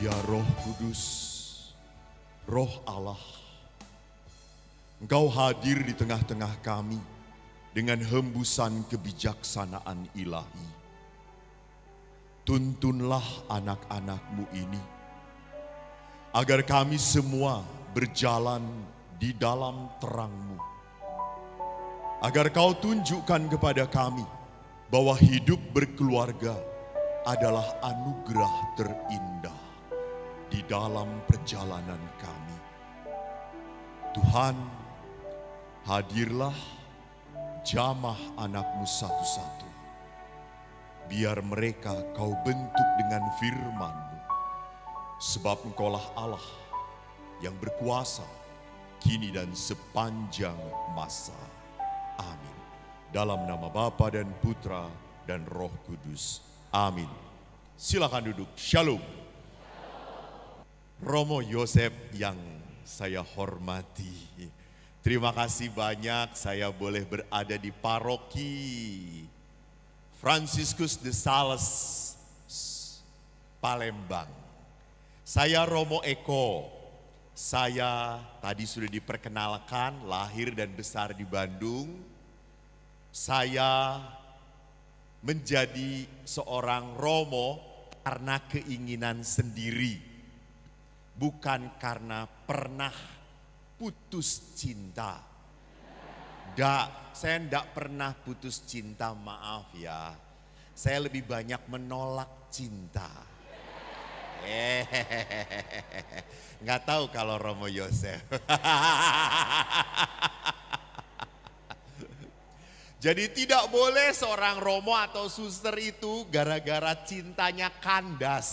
Ya Roh Kudus, Roh Allah, Engkau hadir di tengah-tengah kami dengan hembusan kebijaksanaan ilahi. Tuntunlah anak-anak-Mu ini, agar kami semua berjalan di dalam terang-Mu. Agar Kau tunjukkan kepada kami bahwa hidup berkeluarga adalah anugerah terindah di dalam perjalanan kami. Tuhan, hadirlah jamah anak-Mu satu-satu. Biar mereka Kau bentuk dengan firman-Mu. Sebab Engkaulah Allah yang berkuasa kini dan sepanjang masa. Amin. Dalam nama Bapa dan Putra dan Roh Kudus. Amin. Silakan duduk. Shalom. Romo Yosef yang saya hormati. Terima kasih banyak saya boleh berada di paroki Franciscus de Sales, Palembang. Saya Romo Eko. Saya tadi sudah diperkenalkan, lahir dan besar di Bandung. Saya menjadi seorang Romo karena keinginan sendiri, bukan karena pernah putus cinta. Saya tidak pernah putus cinta, maaf ya. Saya lebih banyak menolak cinta. Nggak tahu kalau Romo Yosef. Jadi tidak boleh seorang Romo atau suster itu gara-gara cintanya kandas,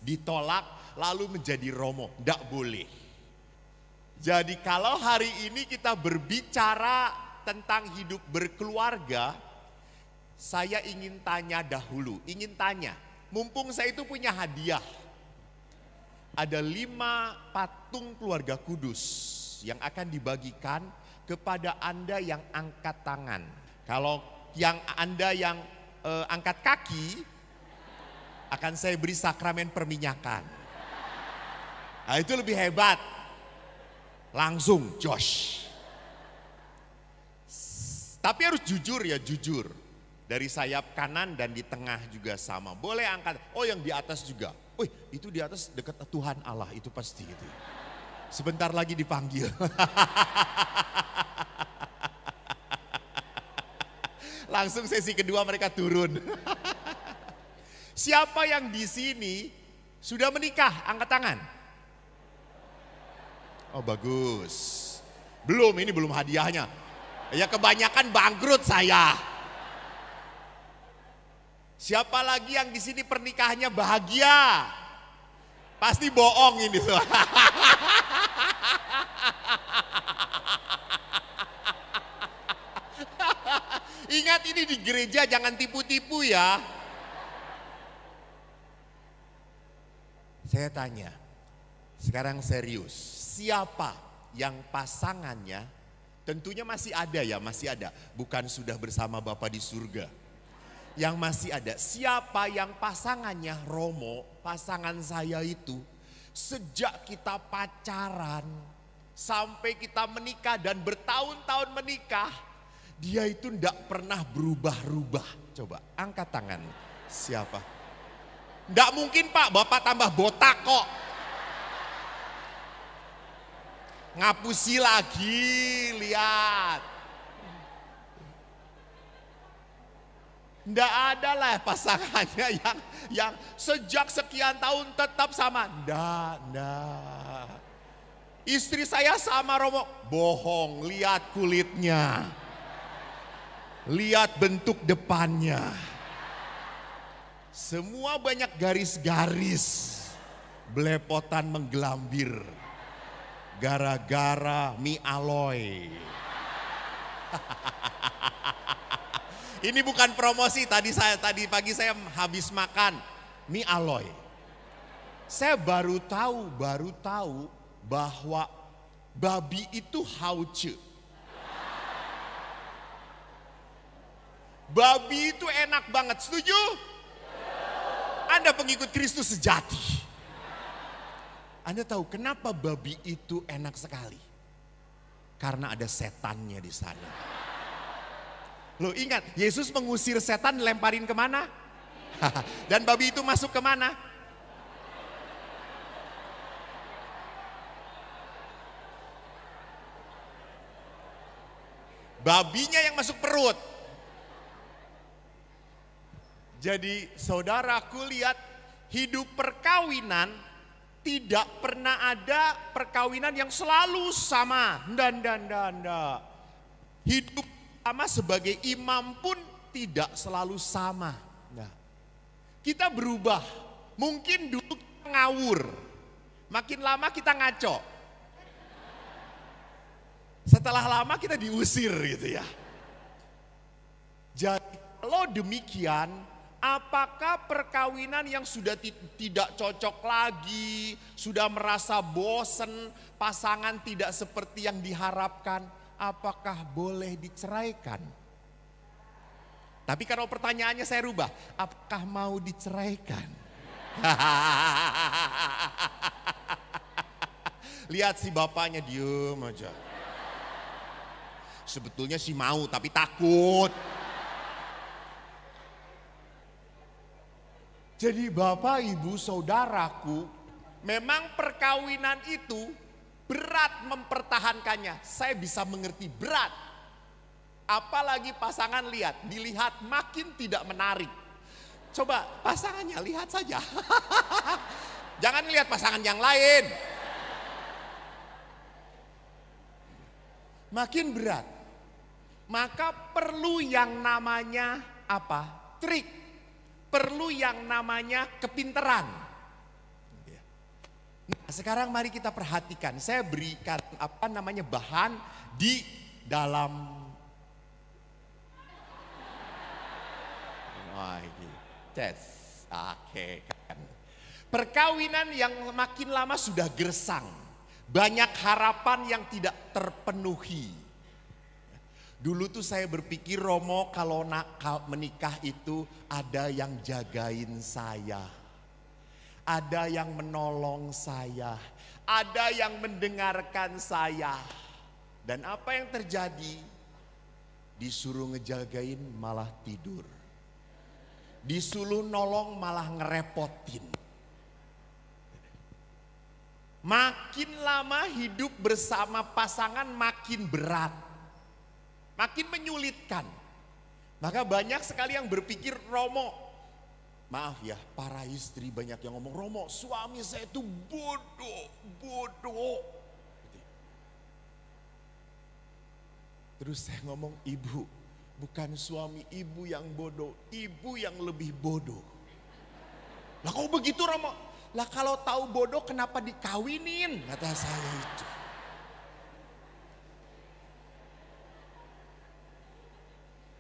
ditolak lalu menjadi Romo. Tidak boleh. Jadi kalau hari ini kita berbicara tentang hidup berkeluarga, saya ingin tanya dahulu, mumpung saya itu punya hadiah. Ada 5 patung keluarga kudus yang akan dibagikan kepada Anda yang angkat tangan. Kalau yang Anda yang angkat kaki, akan saya beri sakramen perminyakan. Nah, itu lebih hebat. Langsung Josh. Tapi harus jujur ya, jujur. Dari sayap kanan dan di tengah juga sama. Boleh angkat, oh yang di atas juga. Wih, itu di atas dekat Tuhan Allah, itu pasti itu. Sebentar lagi dipanggil. Langsung sesi kedua mereka turun. Siapa yang di sini sudah menikah? Angkat tangan. Oh bagus. Belum, ini belum hadiahnya. Ya kebanyakan bangkrut saya. Siapa lagi yang di sini pernikahannya bahagia? Pasti bohong ini semua. Ingat ini di gereja, jangan tipu-tipu ya. Saya tanya, sekarang serius, siapa yang pasangannya, tentunya masih ada ya, masih ada. Bukan sudah bersama Bapa di surga. Yang masih ada, siapa yang pasangannya Romo, pasangan saya itu, sejak kita pacaran, sampai kita menikah dan bertahun-tahun menikah, dia itu tidak pernah berubah-ubah. Coba angkat tangan. Siapa? Tidak mungkin Pak, Bapak tambah botak kok. Ngapusi lagi, lihat. Tidak ada lah pasangannya yang sejak sekian tahun tetap sama. Tidak. Istri saya sama Romo, bohong, lihat kulitnya. Lihat bentuk depannya. Semua banyak garis-garis. Belepotan menggelambir. Gara-gara mie aloy. Ini bukan promosi, tadi pagi saya habis makan mie aloy. Saya baru tahu bahwa babi itu hauce. Babi itu enak banget, setuju? Anda pengikut Kristus sejati. Anda tahu kenapa babi itu enak sekali? Karena ada setannya di sana. Loh ingat, Yesus mengusir setan lemparin kemana? Dan babi itu masuk kemana? Babinya yang masuk perut. Jadi saudaraku lihat, hidup perkawinan tidak pernah ada perkawinan yang selalu sama. Dan. Hidup sama sebagai imam pun tidak selalu sama. Nah, kita berubah. Mungkin dulu kita ngawur. Makin lama kita ngaco. Setelah lama kita diusir gitu ya. Jadi kalau demikian, apakah perkawinan yang sudah tidak cocok lagi, sudah merasa bosen, pasangan tidak seperti yang diharapkan, apakah boleh diceraikan? Tapi kalau pertanyaannya saya rubah, apakah mau diceraikan? Lihat si bapaknya diem aja. Sebetulnya sih mau tapi takut. Jadi bapak, ibu, saudaraku, memang perkawinan itu berat mempertahankannya. Saya bisa mengerti berat. Apalagi pasangan dilihat makin tidak menarik. Coba pasangannya lihat saja. Jangan lihat pasangan yang lain. Makin berat. Maka perlu yang namanya apa? Trik. Perlu yang namanya kepinteran. Nah, sekarang mari kita perhatikan. Saya berikan bahan di dalam Oke kan. Perkawinan yang makin lama sudah gersang. Banyak harapan yang tidak terpenuhi. Dulu tuh saya berpikir Romo kalau menikah itu ada yang jagain saya. Ada yang menolong saya. Ada yang mendengarkan saya. Dan apa yang terjadi? Disuruh ngejagain malah tidur. Disuruh nolong malah ngerepotin. Makin lama hidup bersama pasangan makin berat. Makin menyulitkan. Maka banyak sekali yang berpikir, Romo, maaf ya, para istri banyak yang ngomong, Romo, suami saya itu bodoh. Terus saya ngomong, ibu, bukan suami ibu yang bodoh, ibu yang lebih bodoh. Lah kok begitu Romo? Lah kalau tahu bodoh kenapa dikawinin? Kata saya itu.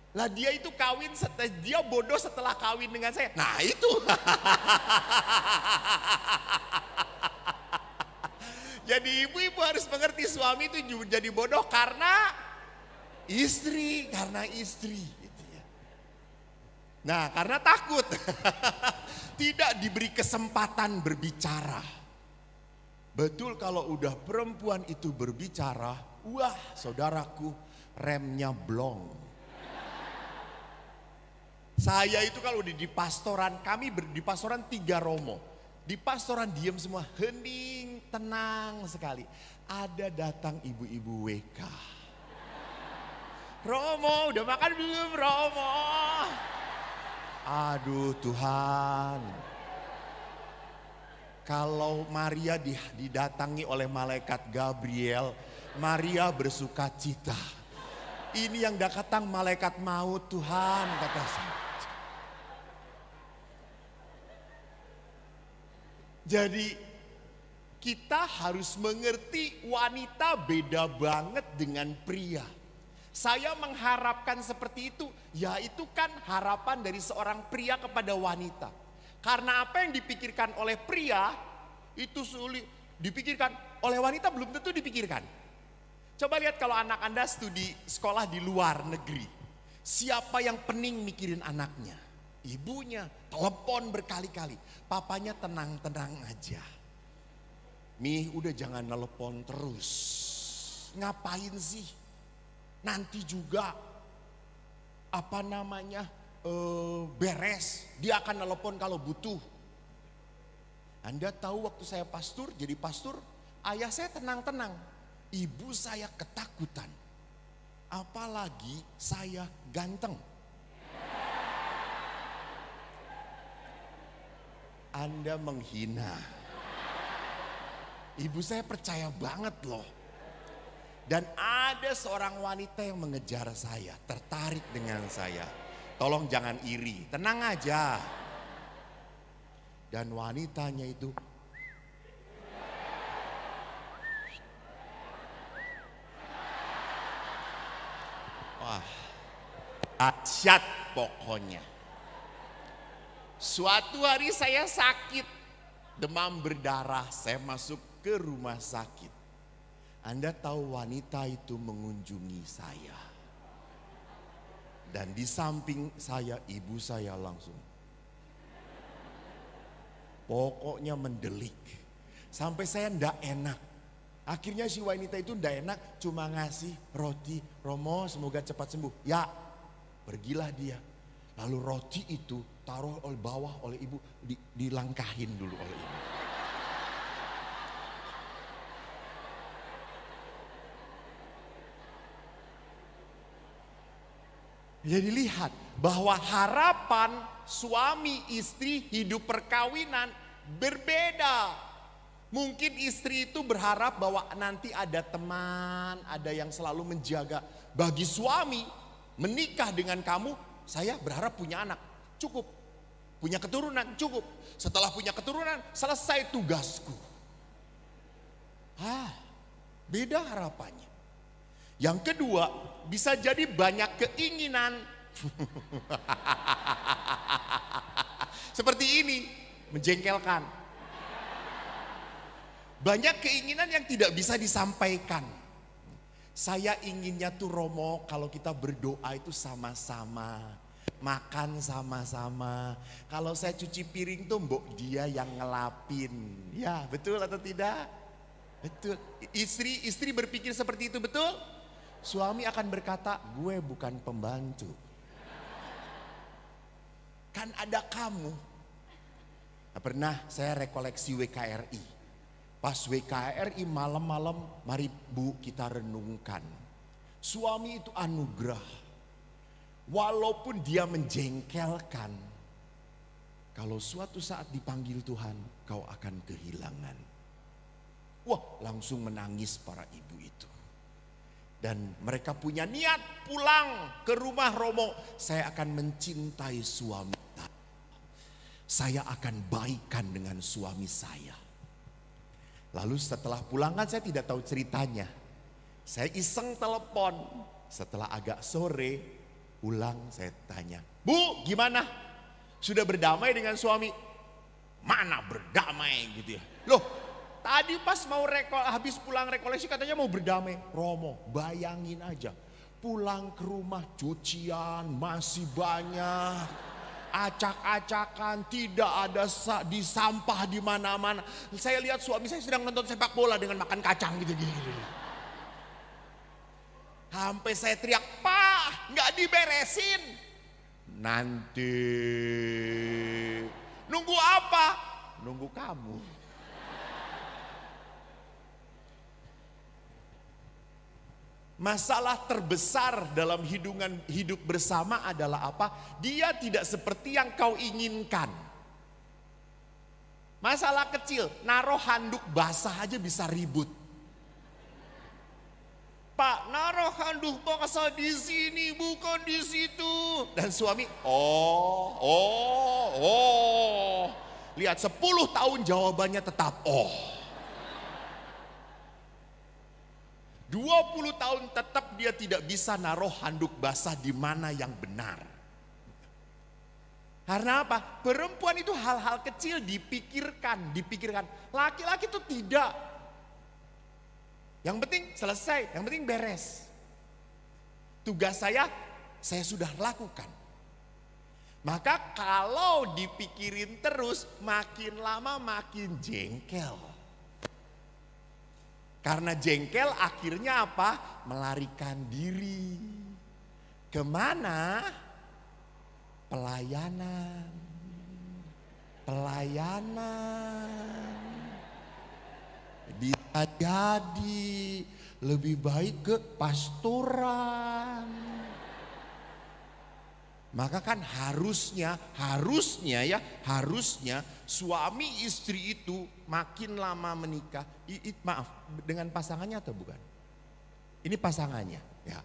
Lah dia itu kawin, dia bodoh setelah kawin dengan saya. Nah itu. Jadi ibu-ibu harus mengerti suami itu jadi bodoh karena istri. Gitu ya. Nah karena takut. Tidak diberi kesempatan berbicara. Betul kalau udah perempuan itu berbicara, wah saudaraku remnya blong. Saya itu kalau di pastoran, kami di pastoran 3 Romo. Di pastoran diem semua, hening, tenang sekali. Ada datang ibu-ibu WK. Romo, udah makan belum Romo? Aduh Tuhan. Kalau Maria didatangi oleh malaikat Gabriel, Maria bersuka cita. Ini yang datang malaikat maut Tuhan, kata saya. Jadi kita harus mengerti wanita beda banget dengan pria. Saya mengharapkan seperti itu, ya itu kan harapan dari seorang pria kepada wanita. Karena apa yang dipikirkan oleh pria itu sulit dipikirkan oleh wanita, belum tentu dipikirkan. Coba lihat kalau anak Anda studi sekolah di luar negeri. Siapa yang pening mikirin anaknya? Ibunya, telepon berkali-kali. Papanya tenang-tenang aja. "Mi, udah jangan nelpon terus. Ngapain sih? Nanti juga beres. Dia akan nelpon kalau butuh." Anda tahu waktu saya jadi pastor, ayah saya tenang-tenang. Ibu saya ketakutan. Apalagi saya ganteng. Anda menghina. Ibu saya percaya banget loh. Dan ada seorang wanita yang mengejar saya, tertarik dengan saya. Tolong jangan iri, tenang aja. Dan wanitanya itu wah, dahsyat pokoknya. Suatu hari saya sakit, demam berdarah, saya masuk ke rumah sakit. Anda tahu wanita itu mengunjungi saya. Dan di samping saya, ibu saya langsung. Pokoknya mendelik. Sampai saya ndak enak. Akhirnya si wanita itu ndak enak, cuma ngasih roti. "Romo, semoga cepat sembuh." Ya, pergilah dia. Lalu roti itu taruh oleh bawah oleh ibu, dilangkahin dulu oleh ibu. Jadi lihat bahwa harapan suami istri hidup perkawinan berbeda. Mungkin istri itu berharap bahwa nanti ada teman, ada yang selalu menjaga. Bagi suami, menikah dengan kamu, saya berharap punya anak, cukup. Punya keturunan, cukup. Setelah punya keturunan, selesai tugasku. Beda harapannya. Yang kedua, bisa jadi banyak keinginan. Seperti ini, menjengkelkan. Banyak keinginan yang tidak bisa disampaikan. Saya inginnya tuh Romo, kalau kita berdoa itu sama-sama. Makan sama-sama. Kalau saya cuci piring tuh mbok dia yang ngelapin. Ya, betul atau tidak? Betul. Istri berpikir seperti itu, betul? Suami akan berkata, "Gue bukan pembantu. Kan ada kamu." Nah, pernah saya rekoleksi WKRI. Pas WKRI malam-malam, "Mari Bu kita renungkan." Suami itu anugerah. Walaupun dia menjengkelkan, kalau suatu saat dipanggil Tuhan, kau akan kehilangan. Wah, langsung menangis para ibu itu. Dan mereka punya niat pulang ke rumah Romo. "Saya akan mencintai suami saya akan baikan dengan suami saya." Lalu setelah pulang kan saya tidak tahu ceritanya. Saya iseng telepon. Setelah agak sore pulang saya tanya, "Bu gimana? Sudah berdamai dengan suami?" "Mana berdamai gitu ya. Loh, tadi pas mau habis pulang rekoleksi katanya mau berdamai." Romo, bayangin aja. Pulang ke rumah cucian masih banyak. Acak-acakan, tidak ada di sampah di mana-mana. Saya lihat suami saya sedang nonton sepak bola dengan makan kacang gitu-gitu. Sampai saya teriak, "Pak, nggak diberesin." "Nanti." "Nunggu apa?" "Nunggu kamu." Masalah terbesar dalam hidup bersama adalah apa? Dia tidak seperti yang kau inginkan. Masalah kecil, naruh handuk basah aja bisa ribut. "Pak, naruh handuk basah di sini, bukan di situ." Dan suami, lihat 10 tahun jawabannya tetap oh. 20 tahun tetap dia tidak bisa naruh handuk basah di mana yang benar. Karena apa? Perempuan itu hal-hal kecil dipikirkan. Laki-laki itu tidak. Yang penting selesai, yang penting beres. Tugas saya sudah lakukan. Maka kalau dipikirin terus, makin lama makin jengkel. Karena jengkel akhirnya apa? Melarikan diri. Kemana? Pelayanan. Bisa jadi lebih baik ke pastoran. Maka kan harusnya suami istri itu makin lama menikah, maaf, dengan pasangannya atau bukan? Ini pasangannya, ya.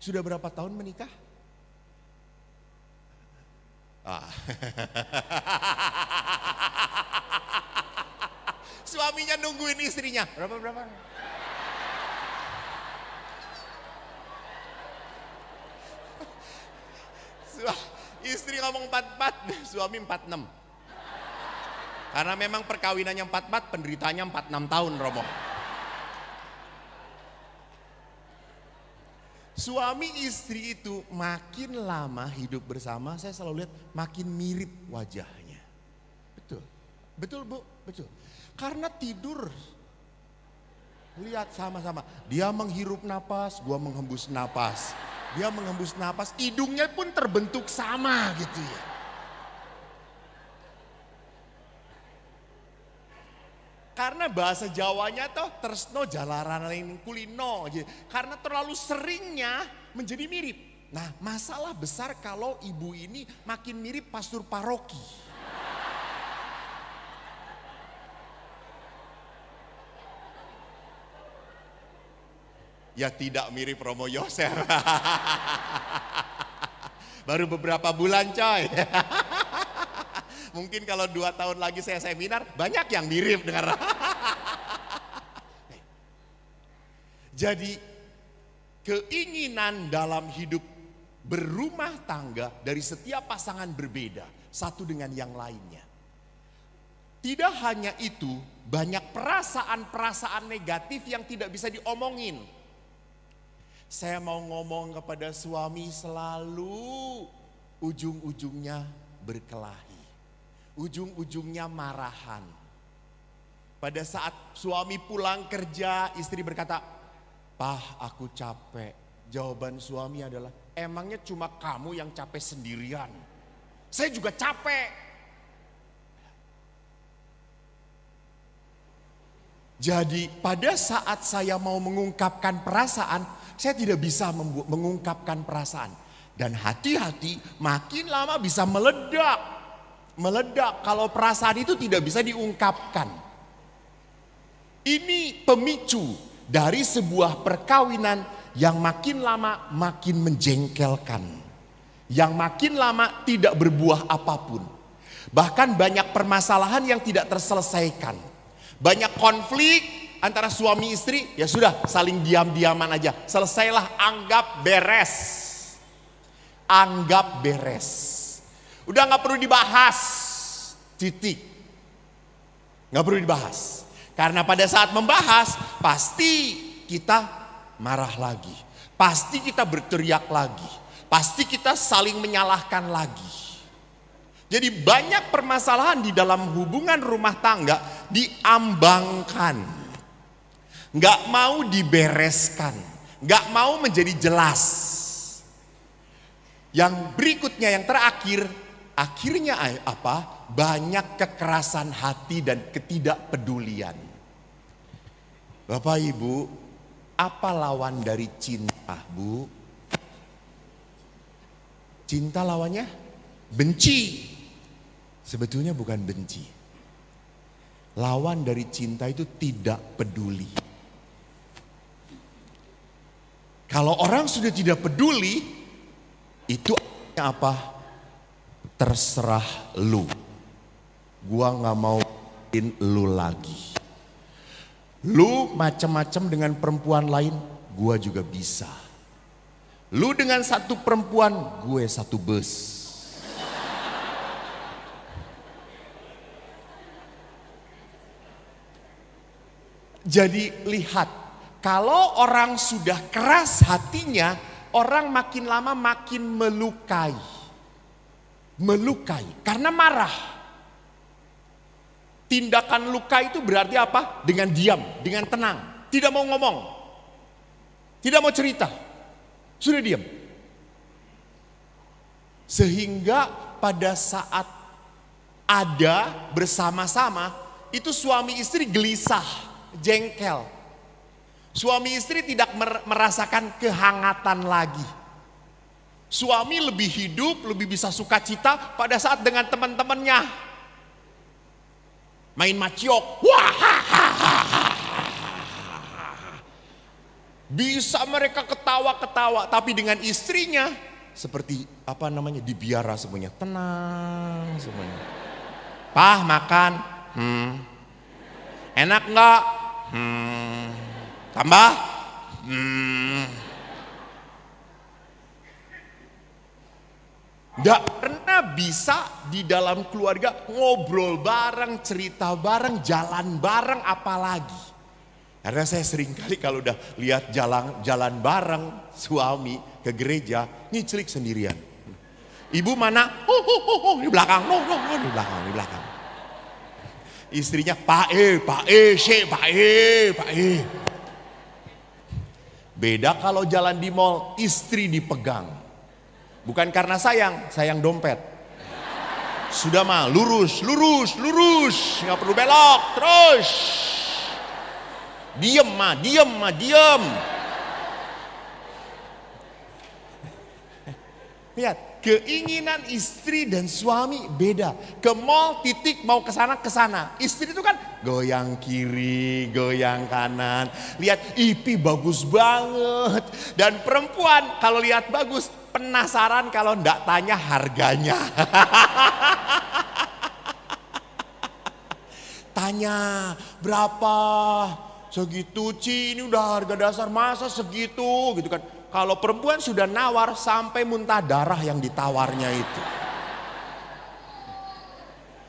Sudah berapa tahun menikah? Suaminya nungguin istrinya. Berapa? Istri ngomong 44, suami 46. Karena memang perkawinannya 44, penderitanya 46 tahun, Romo. Suami istri itu makin lama hidup bersama, saya selalu lihat makin mirip wajahnya. Betul Bu, betul. Karena tidur, lihat sama-sama. Dia menghirup napas, gua menghembus napas. Dia menghembus napas, hidungnya pun terbentuk sama gitu ya. Karena bahasa Jawanya tuh tresno jalaran lain kulino. Karena terlalu seringnya menjadi mirip. Nah, masalah besar kalau ibu ini makin mirip pastor paroki. Ya tidak mirip Romo Yosef. Baru beberapa bulan coy. Mungkin kalau 2 tahun lagi saya seminar, banyak yang mirip dengan. Jadi keinginan dalam hidup berumah tangga dari setiap pasangan berbeda, satu dengan yang lainnya. Tidak hanya itu, banyak perasaan-perasaan negatif yang tidak bisa diomongin. Saya mau ngomong kepada suami selalu ujung-ujungnya berkelahi. Ujung-ujungnya marahan. Pada saat suami pulang kerja, istri berkata, "Pah, aku capek." Jawaban suami adalah, "Emangnya cuma kamu yang capek sendirian? Saya juga capek." Jadi pada saat saya mau mengungkapkan perasaan, saya tidak bisa mengungkapkan perasaan. Dan hati-hati makin lama bisa meledak. Meledak kalau perasaan itu tidak bisa diungkapkan. Ini pemicu dari sebuah perkawinan yang makin lama makin menjengkelkan. Yang makin lama tidak berbuah apapun. Bahkan banyak permasalahan yang tidak terselesaikan. Banyak konflik antara suami istri, ya sudah saling diam-diaman aja. Selesailah, anggap beres. Anggap beres. Udah gak perlu dibahas. Titik. Gak perlu dibahas. Karena pada saat membahas, pasti kita marah lagi. Pasti kita berteriak lagi. Pasti kita saling menyalahkan lagi. Jadi banyak permasalahan di dalam hubungan rumah tangga diambangkan. Gak mau dibereskan. Gak mau menjadi jelas. Yang berikutnya, yang terakhir, akhirnya apa? Banyak kekerasan hati dan ketidakpedulian. Bapak Ibu, apa lawan dari cinta, Bu? Cinta lawannya benci. Sebetulnya bukan benci. Lawan dari cinta itu tidak peduli. Kalau orang sudah tidak peduli, itu apa? Terserah lu. Gua gak mau lu lagi. Lu macam-macam dengan perempuan lain, gua juga bisa. Lu dengan satu perempuan, gue satu bus. Jadi lihat, kalau orang sudah keras hatinya, orang makin lama makin melukai. Melukai karena marah. Tindakan luka itu berarti apa? Dengan diam, dengan tenang. tidak mau ngomong, tidak mau cerita, sudah diam. Sehingga pada saat ada bersama-sama, itu suami istri gelisah, jengkel. Suami istri tidak merasakan kehangatan lagi. Suami lebih hidup, lebih bisa sukacita pada saat dengan teman-temannya. Main maciok, wah, bisa mereka ketawa-ketawa, tapi dengan istrinya seperti dibiara semuanya, tenang semuanya. Pah, makan, enak enggak? Tambah, Nggak pernah bisa di dalam keluarga ngobrol bareng, cerita bareng, jalan bareng, apalagi. Karena saya sering kali kalau udah lihat jalan bareng suami ke gereja, nyiclik sendirian. Ibu mana? Di belakang, di belakang. Istrinya, Pak E. Beda kalau jalan di mall, istri dipegang. Bukan karena sayang dompet. Sudah mah lurus, nggak perlu belok, terus. Diem. Lihat, keinginan istri dan suami beda. Ke mall, titik, mau ke sana. Istri itu kan goyang kiri, goyang kanan. Lihat, IP bagus banget. Dan perempuan kalau lihat bagus, penasaran kalau enggak tanya harganya. Tanya, berapa? Segitu, Ci, ini udah harga dasar, masa segitu gitu kan. Kalau perempuan sudah nawar sampai muntah darah yang ditawarnya itu.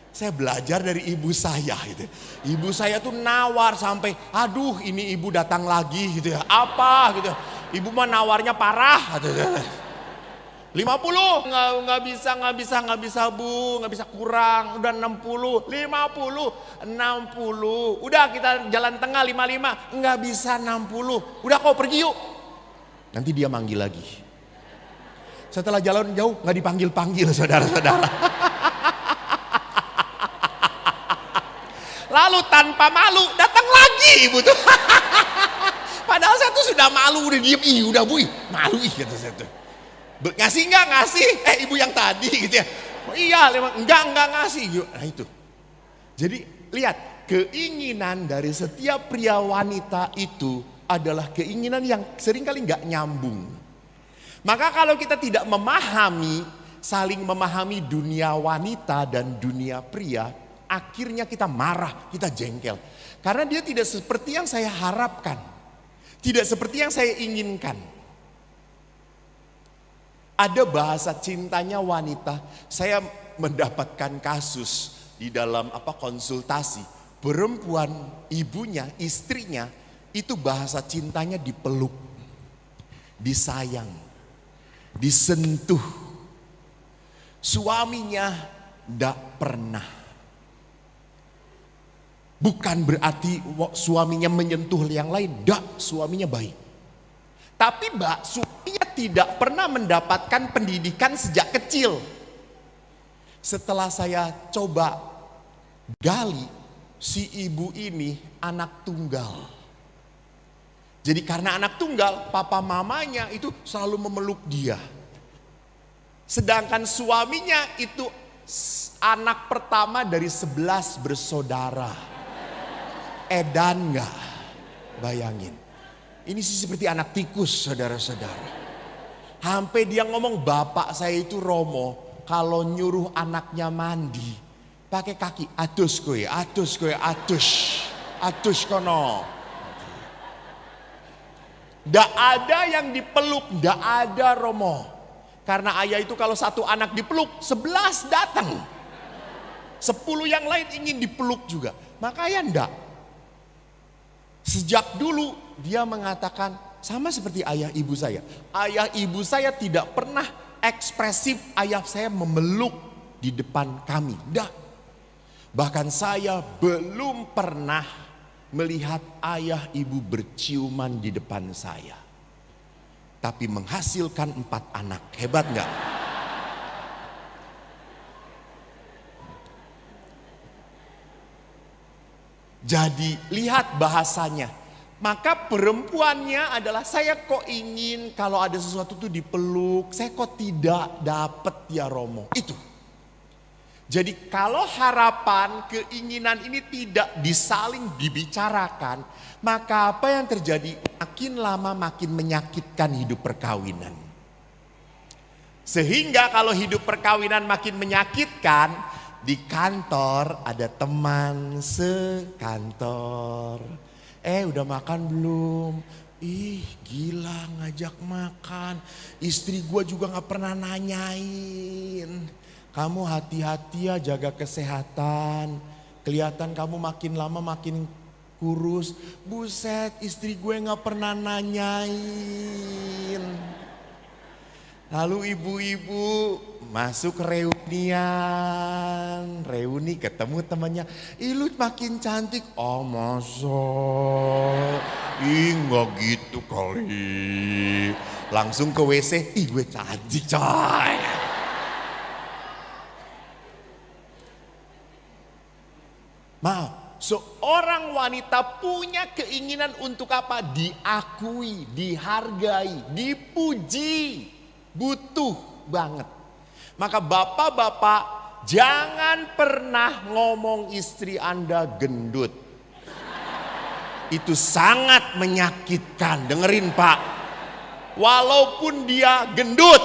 Saya belajar dari ibu saya gitu. Ibu saya tuh nawar sampai, aduh ini ibu datang lagi gitu ya. Apa gitu. Ibu mah nawarnya parah gitu. 50, nggak bisa bu, nggak bisa kurang, udah 60, 60, udah kita jalan tengah 55, nggak bisa 60, udah kau pergi yuk. Nanti dia manggil lagi. Setelah jalan jauh nggak dipanggil saudara-saudara. Lalu tanpa malu datang lagi ibu tuh. Padahal saya tuh sudah malu, udah diem, udah bu, malu kata saya tuh. Ngasih nggak ngasih? Ibu yang tadi gitu ya. Oh iya, enggak ngasih. Nah itu. Jadi lihat, keinginan dari setiap pria wanita itu adalah keinginan yang seringkali nggak nyambung. Maka kalau kita tidak saling memahami dunia wanita dan dunia pria, akhirnya kita marah, kita jengkel. Karena dia tidak seperti yang saya harapkan. Tidak seperti yang saya inginkan. Ada bahasa cintanya wanita. Saya mendapatkan kasus di dalam konsultasi. Perempuan, ibunya, istrinya itu bahasa cintanya dipeluk, disayang, disentuh. Suaminya tidak pernah. Bukan berarti suaminya menyentuh yang lain. Tidak, suaminya baik. Tapi suaminya tidak pernah mendapatkan pendidikan sejak kecil. Setelah saya coba gali, si ibu ini anak tunggal. Jadi karena anak tunggal, papa mamanya itu selalu memeluk dia. Sedangkan suaminya itu anak pertama dari 11 bersaudara. Edan enggak? Bayangin. Ini sih seperti anak tikus saudara-saudara. Sampai dia ngomong, bapak saya itu Romo, kalau nyuruh anaknya mandi pakai kaki, atus kono. Nggak ada yang dipeluk, nggak ada Romo. Karena ayah itu kalau satu anak dipeluk, 11 datang. 10 yang lain ingin dipeluk juga. Makanya enggak. Sejak dulu dia mengatakan sama seperti ayah ibu saya. Ayah ibu saya tidak pernah ekspresif ayah saya memeluk di depan kami. Enggak. Bahkan saya belum pernah melihat ayah ibu berciuman di depan saya. Tapi menghasilkan 4 anak. Hebat nggak? Jadi lihat bahasanya. Maka perempuannya adalah, saya kok ingin kalau ada sesuatu tuh dipeluk. Saya kok tidak dapat ya Romo. Itu. Jadi kalau harapan, keinginan ini tidak disaling dibicarakan, maka apa yang terjadi? Makin lama makin menyakitkan hidup perkawinan. Sehingga kalau hidup perkawinan makin menyakitkan, di kantor ada teman sekantor. Udah makan belum? Ih gila ngajak makan. Istri gue juga gak pernah nanyain. Kamu hati-hati ya jaga kesehatan. Kelihatan kamu makin lama makin kurus. Buset, istri gue gak pernah nanyain. Lalu ibu-ibu masuk reunian. Reuni ketemu temannya. Ih lu makin cantik. Oh masa. Ih gak gitu kali. Langsung ke WC. Ih gue cantik coy. Maaf, seorang wanita punya keinginan untuk apa? Diakui, dihargai, dipuji. Butuh banget. Maka bapak-bapak jangan pernah ngomong istri Anda gendut. Itu sangat menyakitkan. Dengerin Pak. Walaupun dia gendut.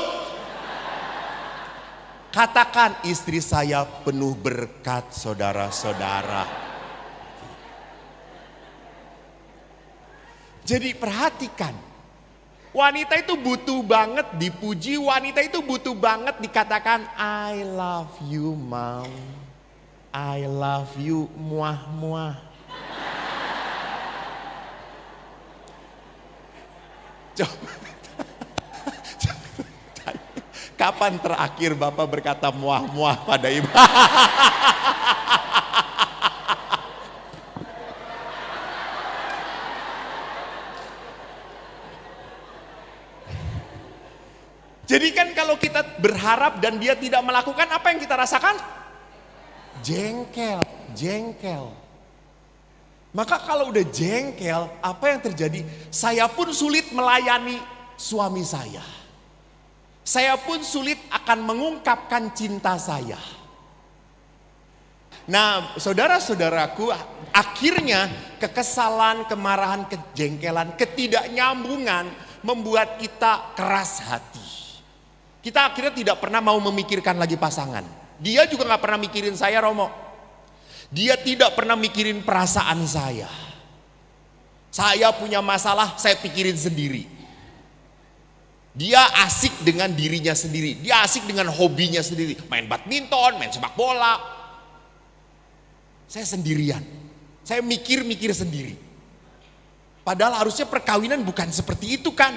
Katakan istri saya penuh berkat saudara-saudara. Jadi perhatikan. Wanita itu butuh banget dipuji, wanita itu butuh banget dikatakan I love you mom, I love you muah-muah. Kapan terakhir Bapak berkata muah-muah pada ibu? Jadi kan kalau kita berharap dan dia tidak melakukan, apa yang kita rasakan? Jengkel, jengkel. Maka kalau udah jengkel, apa yang terjadi? Saya pun sulit melayani suami saya. Saya pun sulit akan mengungkapkan cinta saya. Nah, saudara-saudaraku, akhirnya kekesalan, kemarahan, kejengkelan, ketidaknyambungan membuat kita keras hati. Kita akhirnya tidak pernah mau memikirkan lagi pasangan. Dia juga gak pernah mikirin saya Romo. Dia tidak pernah mikirin perasaan saya. Saya punya masalah, saya pikirin sendiri. Dia asik dengan dirinya sendiri. Dia asik dengan hobinya sendiri. Main badminton, main sepak bola. Saya sendirian. Saya mikir-mikir sendiri. Padahal harusnya perkawinan bukan seperti itu kan.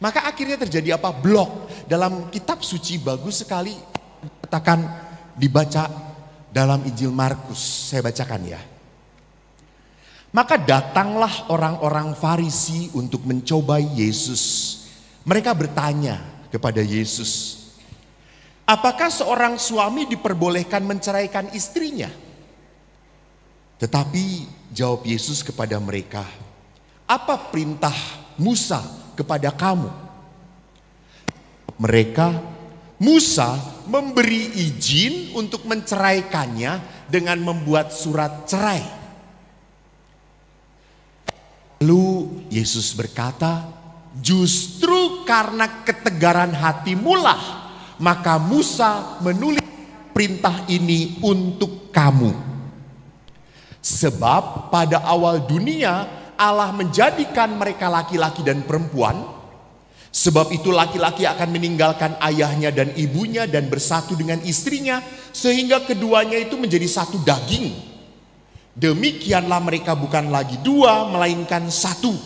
Maka akhirnya terjadi apa? Blok. Dalam kitab suci bagus sekali katakan dibaca dalam Injil Markus. Saya bacakan ya. Maka datanglah orang-orang Farisi untuk mencobai Yesus. Mereka bertanya kepada Yesus, apakah seorang suami diperbolehkan menceraikan istrinya? Tetapi jawab Yesus kepada mereka, apa perintah Musa kepada kamu? Mereka, Musa memberi izin untuk menceraikannya dengan membuat surat cerai. Lalu Yesus berkata, justru karena ketegaran hatimulah maka Musa menulis perintah ini untuk kamu. Sebab pada awal dunia Allah menjadikan mereka laki-laki dan perempuan. Sebab itu laki-laki akan meninggalkan ayahnya dan ibunya dan bersatu dengan istrinya, sehingga keduanya itu menjadi satu daging. Demikianlah mereka bukan lagi dua melainkan satu.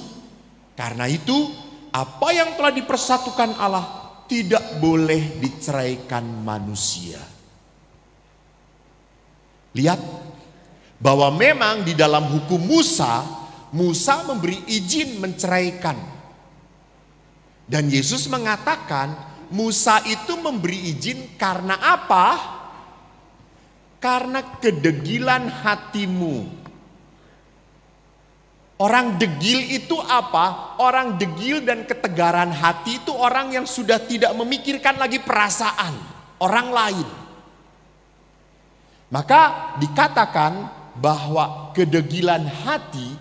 Karena itu apa yang telah dipersatukan Allah tidak boleh diceraikan manusia. Lihat, Bahwa memang di dalam hukum Musa, Musa memberi izin menceraikan. Dan Yesus mengatakan Musa itu memberi izin karena apa? Karena kedegilan hatimu. Orang degil itu apa? Orang degil dan ketegaran hati itu orang yang sudah tidak memikirkan lagi perasaan orang lain. Maka dikatakan bahwa kedegilan hati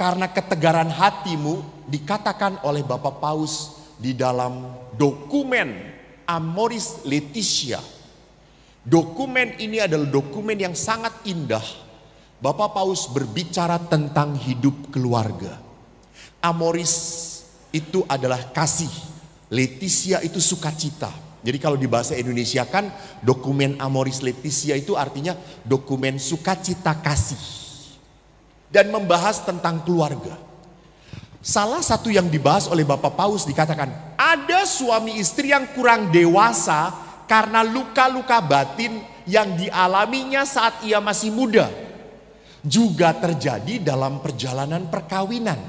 karena ketegaran hatimu dikatakan oleh Bapak Paus di dalam dokumen Amoris Laetitia. Dokumen ini adalah dokumen yang sangat indah. Bapak Paus berbicara tentang hidup keluarga. Amoris itu adalah kasih, Laetitia itu sukacita. Jadi kalau di bahasa Indonesia kan dokumen Amoris Laetitia itu artinya dokumen sukacita kasih. Dan membahas tentang keluarga. Salah satu yang dibahas oleh Bapak Paus dikatakan ada suami istri yang kurang dewasa karena luka-luka batin yang dialaminya saat ia masih muda. Juga terjadi dalam perjalanan perkawinan.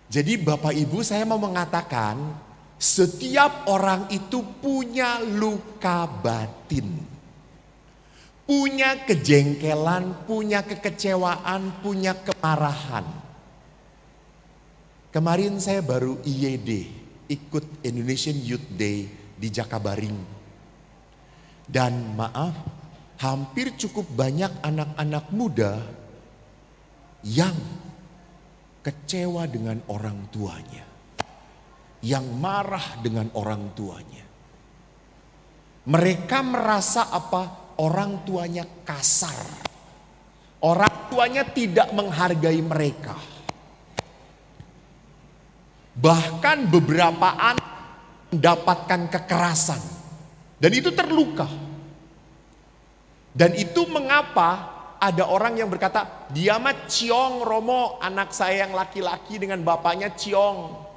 Jadi Bapak Ibu saya mau mengatakan setiap orang itu punya luka batin. Punya kejengkelan, punya kekecewaan, punya kemarahan. Kemarin saya baru IYD, ikut Indonesian Youth Day di Jakabaring. Dan maaf, hampir cukup banyak anak-anak muda yang kecewa dengan orang tuanya. Yang marah dengan orang tuanya. Mereka merasa apa? Orang tuanya kasar. Orang tuanya tidak menghargai mereka. Bahkan beberapa anak mendapatkan kekerasan. Dan itu terluka. Dan itu mengapa ada orang yang berkata, dia mah ciong Romo, anak saya yang laki-laki dengan bapaknya ciong.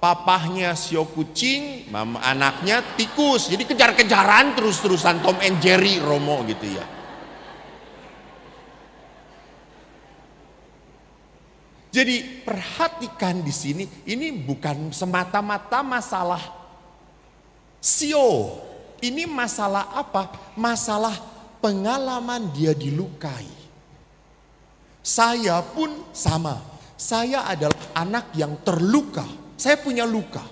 Papahnya sio kucing, mama anaknya tikus. Jadi kejar-kejaran terus-terusan Tom and Jerry Romo gitu ya. Jadi perhatikan di sini, ini bukan semata-mata masalah sio. Ini masalah apa? Masalah pengalaman dia dilukai. Saya pun sama. Saya adalah anak yang terluka. Saya punya luka.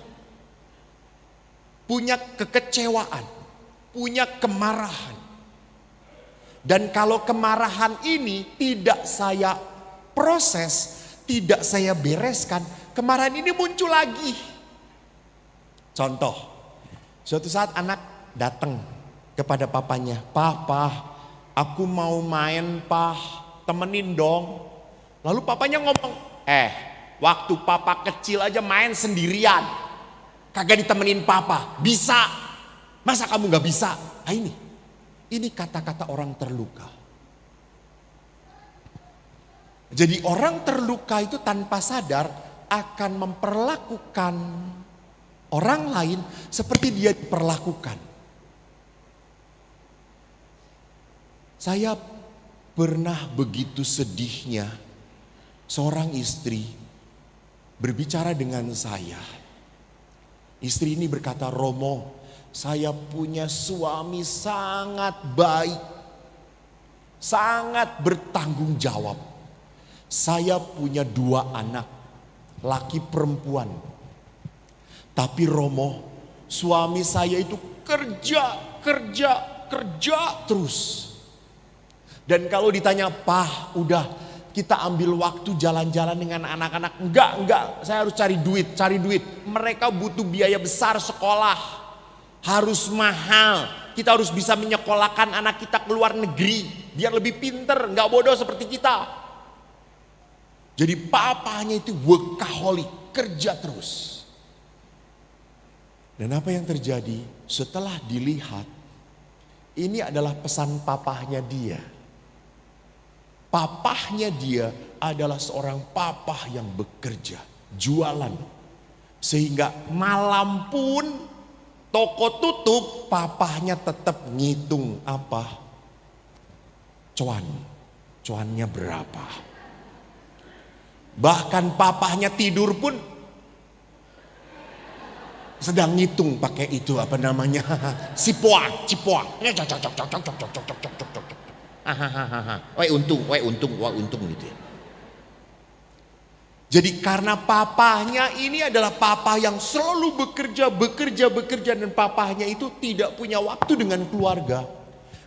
Punya kekecewaan. Punya kemarahan. Dan kalau kemarahan ini tidak saya proses, tidak saya bereskan, kemarahan ini muncul lagi. Contoh, suatu saat anak datang kepada papanya, "Papa, aku mau main, Pak, temenin dong." Lalu papanya ngomong, waktu papa kecil aja main sendirian, kagak ditemenin papa, bisa, masa kamu gak bisa? Nah ini kata-kata orang terluka. Jadi orang terluka itu tanpa sadar akan memperlakukan orang lain seperti dia diperlakukan. Saya pernah begitu sedihnya seorang istri berbicara dengan saya. Istri ini berkata, "Romo, saya punya suami sangat baik, sangat bertanggung jawab. Saya punya 2 anak, laki perempuan. Tapi Romo, suami saya itu kerja terus. Dan kalau ditanya, Pak, udah kita ambil waktu jalan-jalan dengan anak-anak. Enggak, saya harus cari duit. Mereka butuh biaya besar sekolah. Harus mahal. Kita harus bisa menyekolahkan anak kita ke luar negeri. Biar lebih pinter, enggak bodoh seperti kita." Jadi papanya itu workaholic, kerja terus. Dan apa yang terjadi setelah dilihat, ini adalah pesan papahnya dia. Papahnya dia adalah seorang papah yang bekerja, jualan. Sehingga malam pun Toko tutup, papahnya tetap ngitung apa? Cuannya berapa? Bahkan papahnya tidur pun sedang ngitung pakai itu apa namanya? Cipoa. Wah untung gitu ya. Jadi karena papahnya ini adalah papa yang selalu bekerja dan papahnya itu tidak punya waktu dengan keluarga.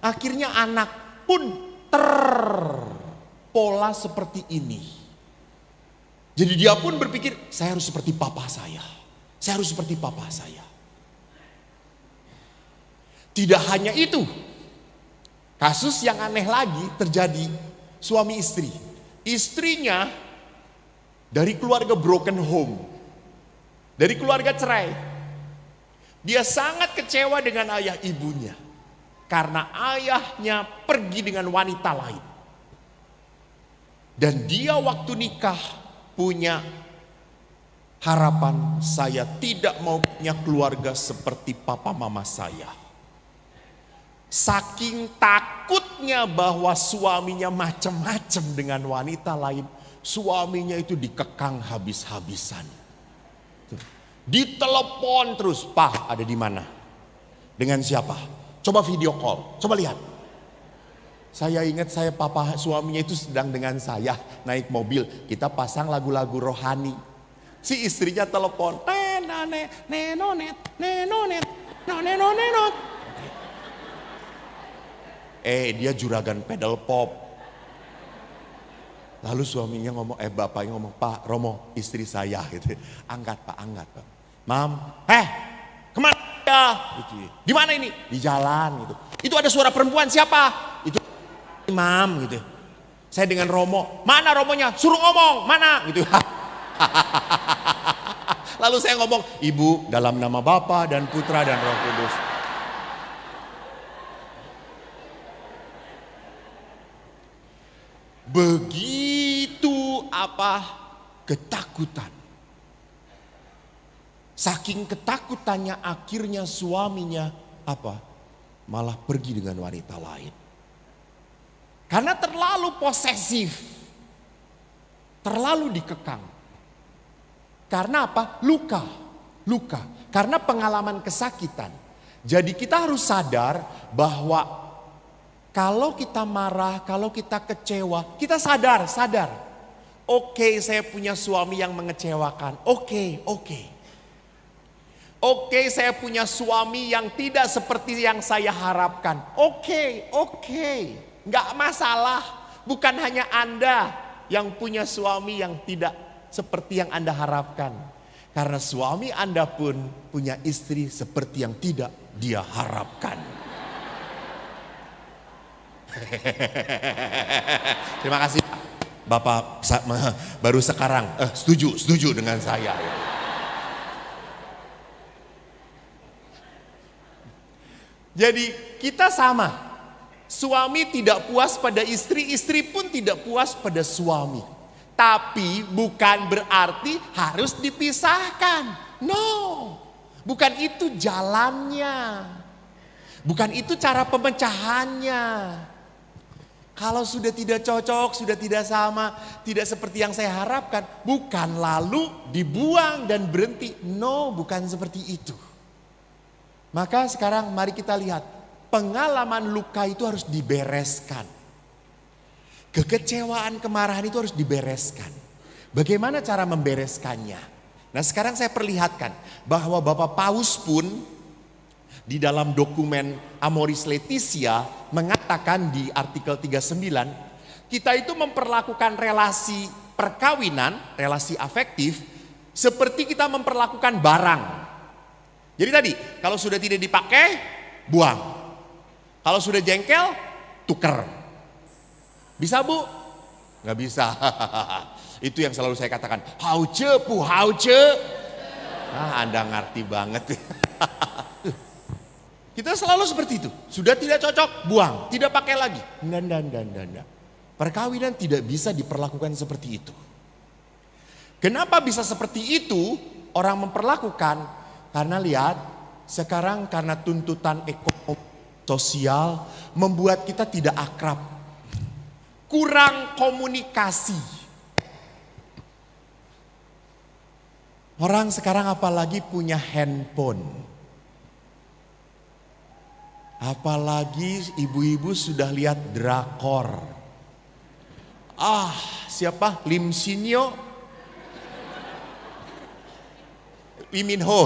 Akhirnya anak pun terpola seperti ini. Jadi dia pun berpikir, saya harus seperti papa saya. Saya harus seperti papa saya. Tidak hanya itu. Kasus yang aneh lagi terjadi suami istri. Istrinya dari keluarga broken home, dari keluarga cerai. Dia sangat kecewa dengan ayah ibunya karena ayahnya pergi dengan wanita lain. Dan dia waktu nikah punya harapan, saya tidak mau punya keluarga seperti papa mama saya. Saking takutnya bahwa suaminya macam-macam dengan wanita lain, suaminya itu dikekang habis-habisan. Ditelepon terus, "Pak, ada di mana? Dengan siapa? Coba video call, coba lihat." Saya ingat papa suaminya itu sedang dengan saya naik mobil. Kita pasang lagu-lagu rohani. Si istrinya telepon, dia juragan pedal pop. Lalu suaminya ngomong, bapaknya ngomong, "Pak, Romo, istri saya," gitu. Angkat Pak. "Mam, kemana ya?" Gitu. "Di mana ini?" "Di jalan," gitu. "Itu ada suara perempuan, siapa?" "Itu Mam," gitu. "Saya dengan Romo." "Mana Romonya? Suruh ngomong, mana?" Gitu. Lalu saya ngomong, "Ibu, dalam nama Bapa dan Putra dan Roh Kudus." Begitu ketakutan. Saking ketakutannya akhirnya suaminya malah pergi dengan wanita lain. Karena terlalu posesif. Terlalu dikekang. Karena luka. Karena pengalaman kesakitan. Jadi kita harus sadar bahwa kalau kita marah, kalau kita kecewa, kita sadar. Oke, saya punya suami yang mengecewakan. Oke, saya punya suami yang tidak seperti yang saya harapkan. Oke. Nggak masalah. Bukan hanya Anda yang punya suami yang tidak seperti yang Anda harapkan. Karena suami Anda pun punya istri seperti yang tidak dia harapkan. Terima kasih Bapak baru sekarang setuju dengan saya. Jadi kita sama. Suami tidak puas pada istri, istri pun tidak puas pada suami. Tapi bukan berarti harus dipisahkan. No. Bukan itu jalannya. Bukan itu cara pemecahannya. Kalau sudah tidak cocok, sudah tidak sama, tidak seperti yang saya harapkan, bukan lalu dibuang dan berhenti. No, bukan seperti itu. Maka sekarang mari kita lihat, pengalaman luka itu harus dibereskan. Kekecewaan, kemarahan itu harus dibereskan. Bagaimana cara membereskannya? Nah, sekarang saya perlihatkan bahwa Bapak Paus pun di dalam dokumen Amoris Laetitia mengatakan di artikel 39, kita itu memperlakukan relasi perkawinan, relasi afektif seperti kita memperlakukan barang. Jadi tadi, kalau sudah tidak dipakai, buang. Kalau sudah jengkel, tuker. Bisa Bu? Nggak bisa. Itu yang selalu saya katakan, hauce pu hauce. Anda ngerti banget. Kita selalu seperti itu. Sudah tidak cocok, buang. Tidak pakai lagi. Nggak. Perkawinan tidak bisa diperlakukan seperti itu. Kenapa bisa seperti itu orang memperlakukan? Karena lihat, sekarang karena tuntutan ekonomi sosial membuat kita tidak akrab. Kurang komunikasi. Orang sekarang apalagi punya handphone. Apalagi ibu-ibu sudah lihat drakor. Siapa? Lim Sinyo, Lee Min Ho.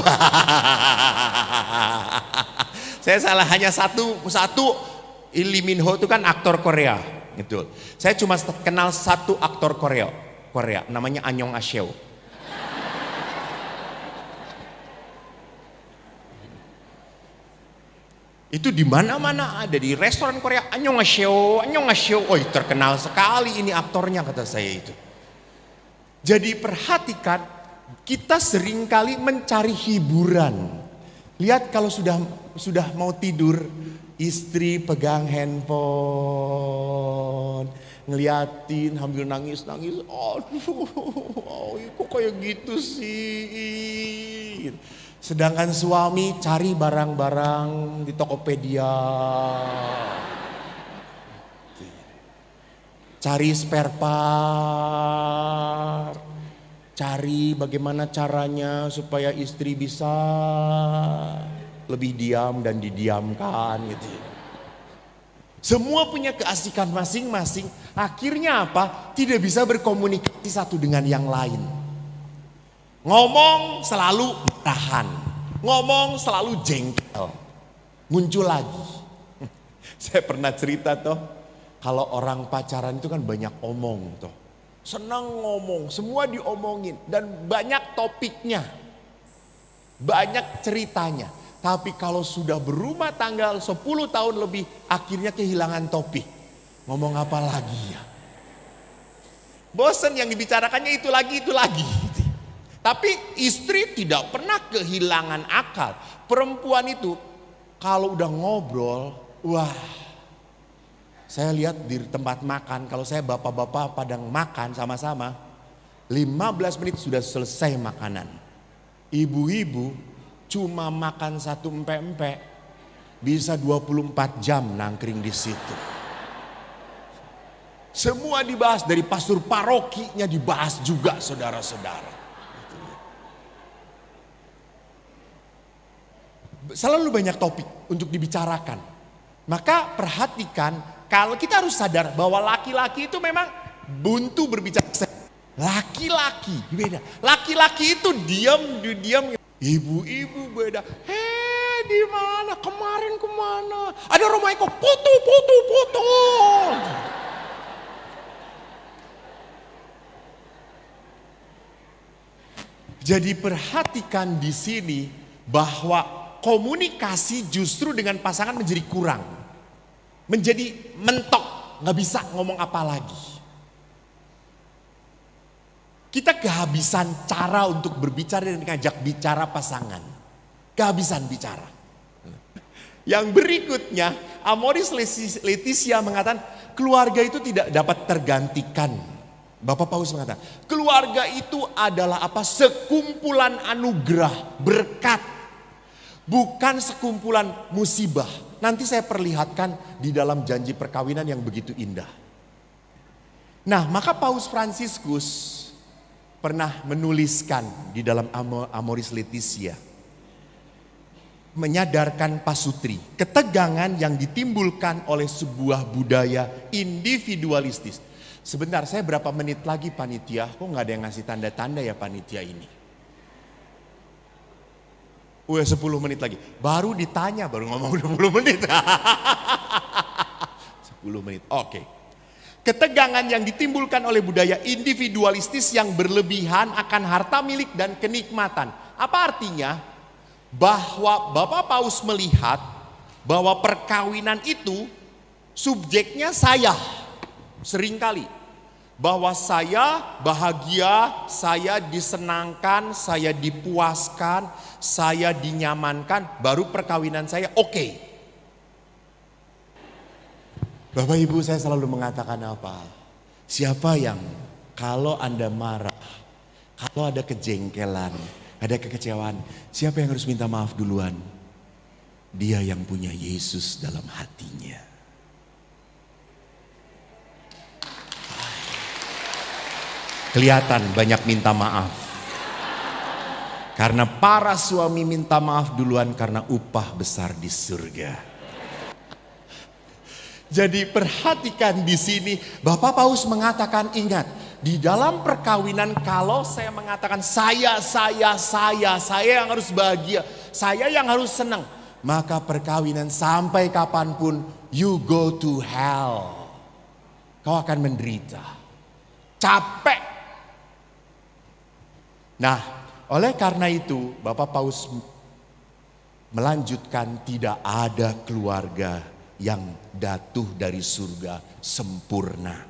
Saya salah hanya satu. Lee Min Ho itu kan aktor Korea, gitu. Saya cuma kenal satu aktor Korea, namanya Anyong Aseo. Itu di mana-mana ada, di restoran Korea, Annyeonghaseyo. Oh, terkenal sekali ini aktornya, kata saya itu. Jadi perhatikan, kita seringkali mencari hiburan. Lihat kalau sudah mau tidur, istri pegang handphone, ngeliatin sambil nangis. Aduh, kok kayak gitu sih. Sedangkan suami cari barang-barang di Tokopedia, cari spare part, cari bagaimana caranya supaya istri bisa lebih diam dan didiamkan gitu. Semua punya keasikan masing-masing. Akhirnya apa? Tidak bisa berkomunikasi satu dengan yang lain. Ngomong selalu tahan, ngomong selalu jengkel, muncul lagi. Saya pernah cerita toh, kalau orang pacaran itu kan banyak omong toh, senang ngomong, semua diomongin dan banyak topiknya, banyak ceritanya. Tapi kalau sudah berumah tangga 10 tahun lebih, akhirnya kehilangan topik. Ngomong apa lagi ya? Bosan yang dibicarakannya itu lagi. Tapi istri tidak pernah kehilangan akal. Perempuan itu kalau udah ngobrol, wah. Saya lihat di tempat makan, kalau saya bapak-bapak padang makan sama-sama, 15 menit sudah selesai makanan. Ibu-ibu cuma makan satu empek-empek, bisa 24 jam nangkring di situ. Semua dibahas, dari pastor parokinya dibahas juga, saudara-saudara. Selalu banyak topik untuk dibicarakan. Maka perhatikan, kalau kita harus sadar bahwa laki-laki itu memang buntu berbicara. Laki-laki beda. Laki-laki itu diam. Ibu-ibu beda. Di mana? Kemarin kemana? Ada rumah Eko, foto. Jadi perhatikan di sini bahwa komunikasi justru dengan pasangan menjadi kurang. Menjadi mentok, gak bisa ngomong apa lagi. Kita kehabisan cara untuk berbicara dan ngajak bicara pasangan. Kehabisan bicara. Yang berikutnya, Amoris Laetitia mengatakan keluarga itu tidak dapat tergantikan. Bapak Paulus mengatakan keluarga itu adalah apa? Sekumpulan anugerah, berkat. Bukan sekumpulan musibah. Nanti saya perlihatkan di dalam janji perkawinan yang begitu indah. Nah, maka Paus Fransiskus pernah menuliskan di dalam Amoris Laetitia, menyadarkan pasutri, ketegangan yang ditimbulkan oleh sebuah budaya individualistis. Sebentar, saya berapa menit lagi panitia? Kok gak ada yang ngasih tanda-tanda ya panitia ini? 10 menit lagi. Baru ditanya, baru ngomong 20 menit. 10 menit, oke. Ketegangan yang ditimbulkan oleh budaya individualistis yang berlebihan akan harta milik dan kenikmatan. Apa artinya? Bahwa Bapak Paus melihat bahwa perkawinan itu subjeknya saya. Seringkali. Bahwa saya bahagia, saya disenangkan, saya dipuaskan, saya dinyamankan, baru perkawinan saya oke. Bapak Ibu, saya selalu mengatakan apa? Siapa yang kalau Anda marah, kalau ada kejengkelan, ada kekecewaan, siapa yang harus minta maaf duluan? Dia yang punya Yesus dalam hatinya. Kelihatan banyak minta maaf. Karena para suami minta maaf duluan karena upah besar di surga. Jadi perhatikan di sini, Bapak Paus mengatakan, ingat, di dalam perkawinan kalau saya mengatakan saya yang harus bahagia, saya yang harus senang, maka perkawinan sampai kapanpun you go to hell. Kau akan menderita, capek. Nah, oleh karena itu Bapak Paus melanjutkan, tidak ada keluarga yang jatuh dari surga sempurna.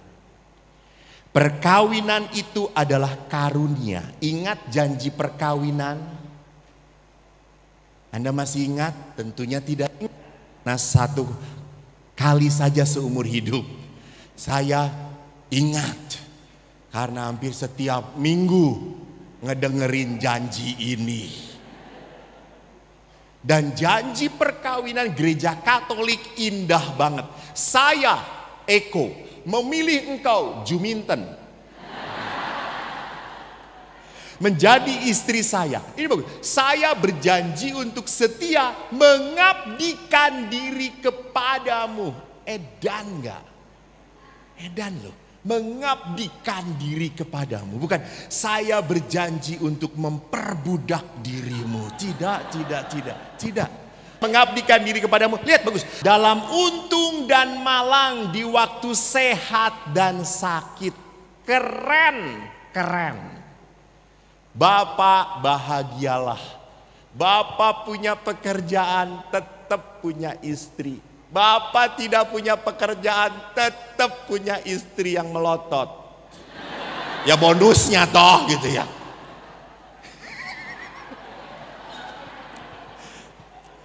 Perkawinan itu adalah karunia. Ingat janji perkawinan? Anda masih ingat? Tentunya tidak ingat. Nah, satu kali saja seumur hidup saya ingat, karena hampir setiap minggu ngedengerin janji ini. Dan janji perkawinan gereja Katolik indah banget. Saya, Eko, memilih engkau, Juminten, menjadi istri saya. Ini bagus. Saya berjanji untuk setia mengabdikan diri kepadamu. Edan enggak? Edan loh. Mengabdikan diri kepadamu. Bukan saya berjanji untuk memperbudak dirimu. Tidak. Mengabdikan diri kepadamu. Lihat bagus. Dalam untung dan malang, di waktu sehat dan sakit. Keren. Bapak bahagialah. Bapak punya pekerjaan, tetap punya istri. Bapak tidak punya pekerjaan, tetap punya istri yang melotot. Ya bonusnya toh gitu ya.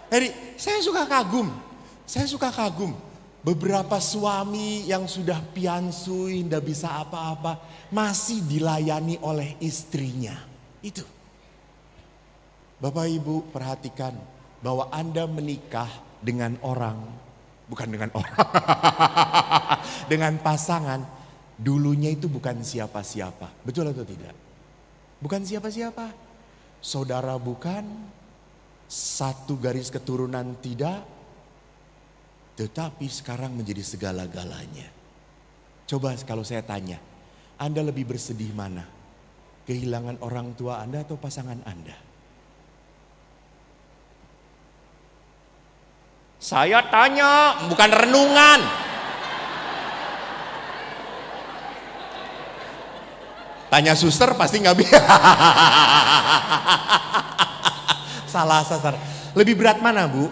Jadi saya suka kagum. Beberapa suami yang sudah piansu, tidak bisa apa-apa, masih dilayani oleh istrinya. Itu. Bapak Ibu perhatikan bahwa Anda menikah dengan orang, bukan dengan orang, dengan pasangan, dulunya itu bukan siapa-siapa. Betul atau tidak? Bukan siapa-siapa. Saudara bukan, satu garis keturunan tidak, tetapi sekarang menjadi segala-galanya. Coba kalau saya tanya, Anda lebih bersedih mana? Kehilangan orang tua Anda atau pasangan Anda? Saya tanya, bukan renungan. Tanya suster pasti nggak bisa. Salah sasar. Lebih berat mana, Bu?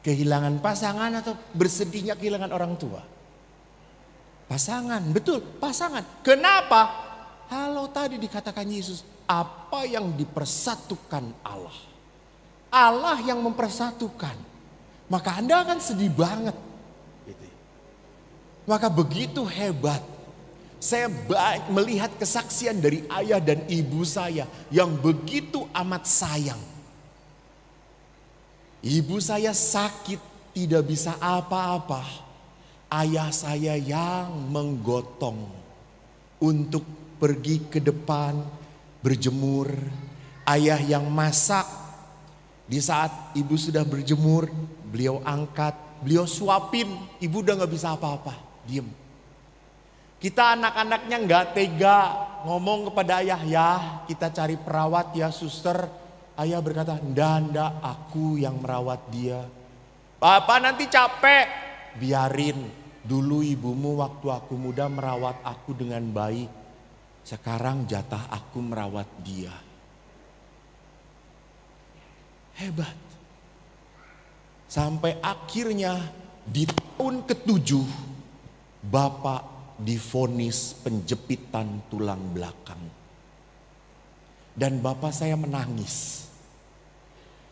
Kehilangan pasangan atau bersedihnya kehilangan orang tua? Pasangan, betul, pasangan. Kenapa? Kalau tadi dikatakan Yesus, apa yang dipersatukan Allah? Allah yang mempersatukan. Maka Anda akan sedih banget. Maka begitu hebat. Saya melihat kesaksian dari ayah dan ibu saya yang begitu amat sayang. Ibu saya sakit, tidak bisa apa-apa. Ayah saya yang menggotong untuk pergi ke depan berjemur. Ayah yang masak. Di saat ibu sudah berjemur, beliau angkat, beliau suapin. Ibu udah gak bisa apa-apa, diem. Kita anak-anaknya gak tega ngomong kepada ayah, ya kita cari perawat ya suster. Ayah berkata, ndak, aku yang merawat dia. Bapak nanti capek. Biarin, dulu ibumu waktu aku muda merawat aku dengan baik. Sekarang jatah aku merawat dia. Hebat. Sampai akhirnya di tahun ke-7 Bapak divonis penjepitan tulang belakang. Dan Bapak saya menangis.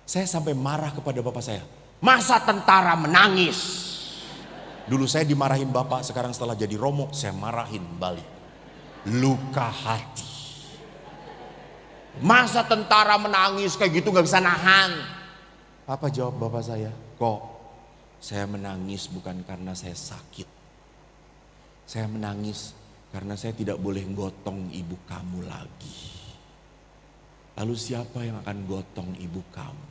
Saya sampai marah kepada Bapak saya. Masa tentara menangis? Dulu saya dimarahin Bapak, sekarang setelah jadi romo saya marahin balik. Luka hati. Masa tentara menangis kayak gitu gak bisa nahan. Apa jawab bapak saya? Kok saya menangis bukan karena saya sakit. Saya menangis karena saya tidak boleh gotong ibu kamu lagi. Lalu siapa yang akan gotong ibu kamu?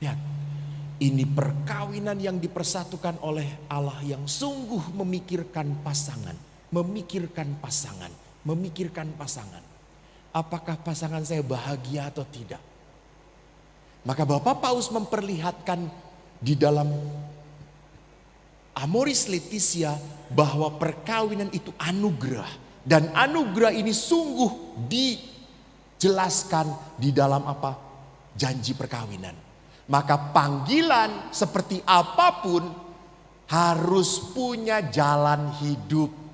Lihat, ini perkawinan yang dipersatukan oleh Allah yang sungguh memikirkan pasangan. Memikirkan pasangan, memikirkan pasangan. Apakah pasangan saya bahagia atau tidak? Maka Bapak Paus memperlihatkan di dalam Amoris Laetitia bahwa perkawinan itu anugerah. Dan anugerah ini sungguh dijelaskan di dalam apa? Janji perkawinan. Maka panggilan seperti apapun harus punya jalan hidup.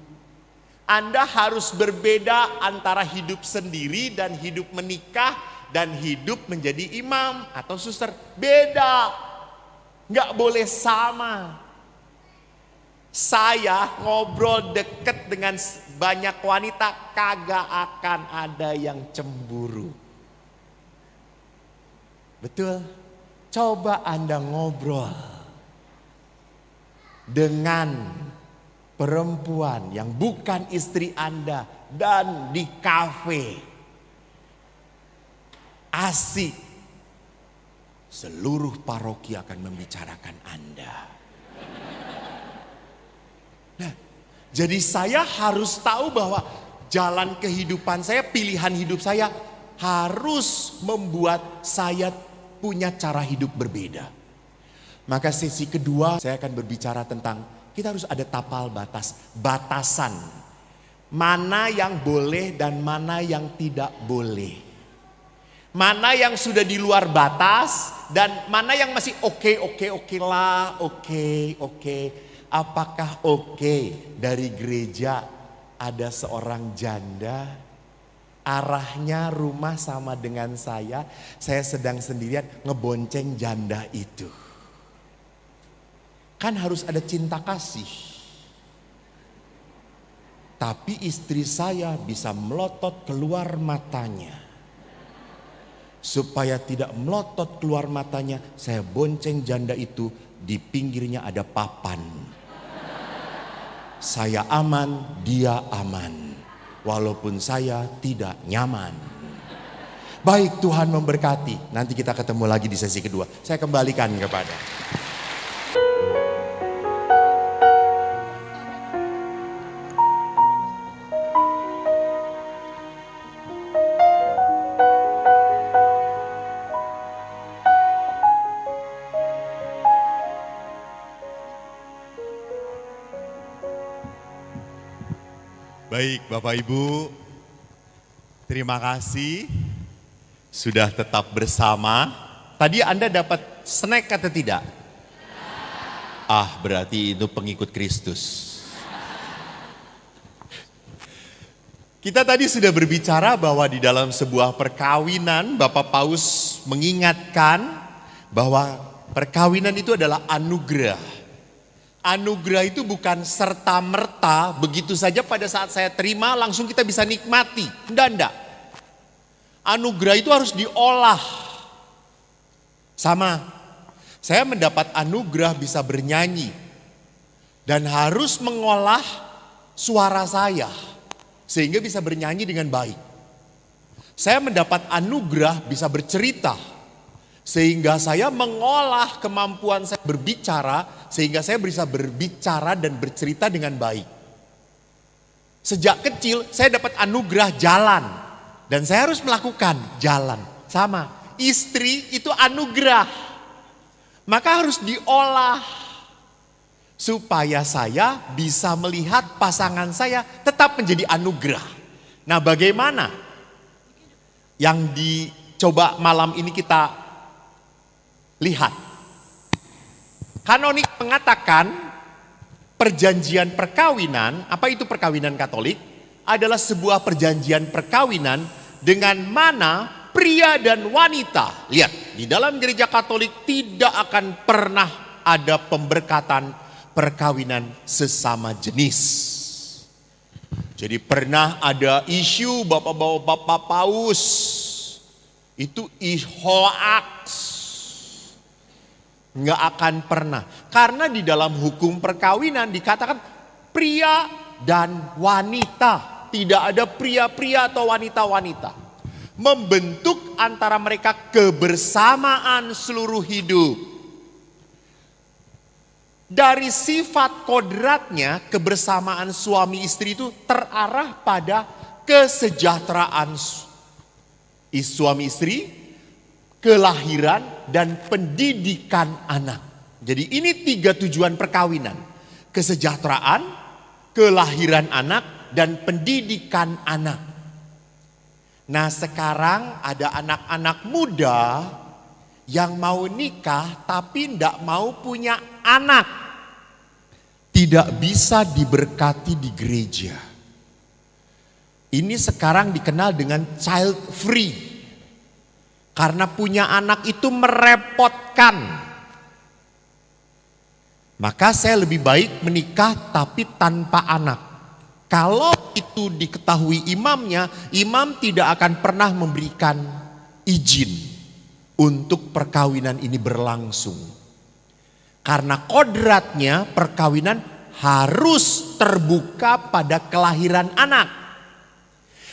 Anda harus berbeda antara hidup sendiri dan hidup menikah dan hidup menjadi imam atau suster. Beda. Nggak boleh sama. Saya ngobrol deket dengan banyak wanita, kagak akan ada yang cemburu. Betul? Coba Anda ngobrol dengan perempuan yang bukan istri Anda dan di kafe. Asik. Seluruh paroki akan membicarakan Anda. Nah, jadi saya harus tahu bahwa jalan kehidupan saya, pilihan hidup saya harus membuat saya punya cara hidup berbeda. Maka sesi kedua saya akan berbicara tentang kita harus ada tapal batas, batasan. Mana yang boleh dan mana yang tidak boleh. Mana yang sudah di luar batas dan mana yang masih oke lah. Apakah oke dari gereja ada seorang janda, arahnya rumah sama dengan saya sedang sendirian ngebonceng janda itu. Kan harus ada cinta kasih. Tapi istri saya bisa melotot keluar matanya. Supaya tidak melotot keluar matanya, saya bonceng janda itu, di pinggirnya ada papan. Saya aman, dia aman. Walaupun saya tidak nyaman. Baik, Tuhan memberkati. Nanti kita ketemu lagi di sesi kedua. Saya kembalikan kepada. Baik Bapak Ibu, terima kasih sudah tetap bersama. Tadi Anda dapat snack atau tidak? Berarti itu pengikut Kristus. Kita tadi sudah berbicara bahwa di dalam sebuah perkawinan Bapak Paus mengingatkan bahwa perkawinan itu adalah anugerah. Anugerah itu bukan serta-merta begitu saja pada saat saya terima langsung kita bisa nikmati. Enggak. Anugerah itu harus diolah. Sama, saya mendapat anugerah bisa bernyanyi. Dan harus mengolah suara saya. Sehingga bisa bernyanyi dengan baik. Saya mendapat anugerah bisa bercerita. Sehingga saya mengolah kemampuan saya berbicara, sehingga saya bisa berbicara dan bercerita dengan baik. Sejak kecil saya dapat anugerah jalan. Dan saya harus melakukan jalan. Sama, istri itu anugerah. Maka harus diolah. Supaya saya bisa melihat pasangan saya tetap menjadi anugerah. Nah, bagaimana yang dicoba malam ini kita lihat. Kanonik mengatakan perjanjian perkawinan, apa itu perkawinan Katolik? Adalah sebuah perjanjian perkawinan dengan mana pria dan wanita. Lihat, di dalam gereja Katolik tidak akan pernah ada pemberkatan perkawinan sesama jenis. Jadi pernah ada isu bapak-bapak paus. Itu hoaks. Nggak akan pernah. Karena di dalam hukum perkawinan dikatakan pria dan wanita. Tidak ada pria-pria atau wanita-wanita. Membentuk antara mereka kebersamaan seluruh hidup. Dari sifat kodratnya kebersamaan suami istri itu terarah pada kesejahteraan suami istri, kelahiran dan pendidikan anak. Jadi ini 3 tujuan perkawinan. Kesejahteraan, kelahiran anak dan pendidikan anak. Nah sekarang ada anak-anak muda yang mau nikah tapi tidak mau punya anak. Tidak bisa diberkati di gereja. Ini sekarang dikenal dengan child free. Karena punya anak itu merepotkan. Maka saya lebih baik menikah tapi tanpa anak. Kalau itu diketahui imamnya, imam tidak akan pernah memberikan izin untuk perkawinan ini berlangsung. Karena kodratnya perkawinan harus terbuka pada kelahiran anak.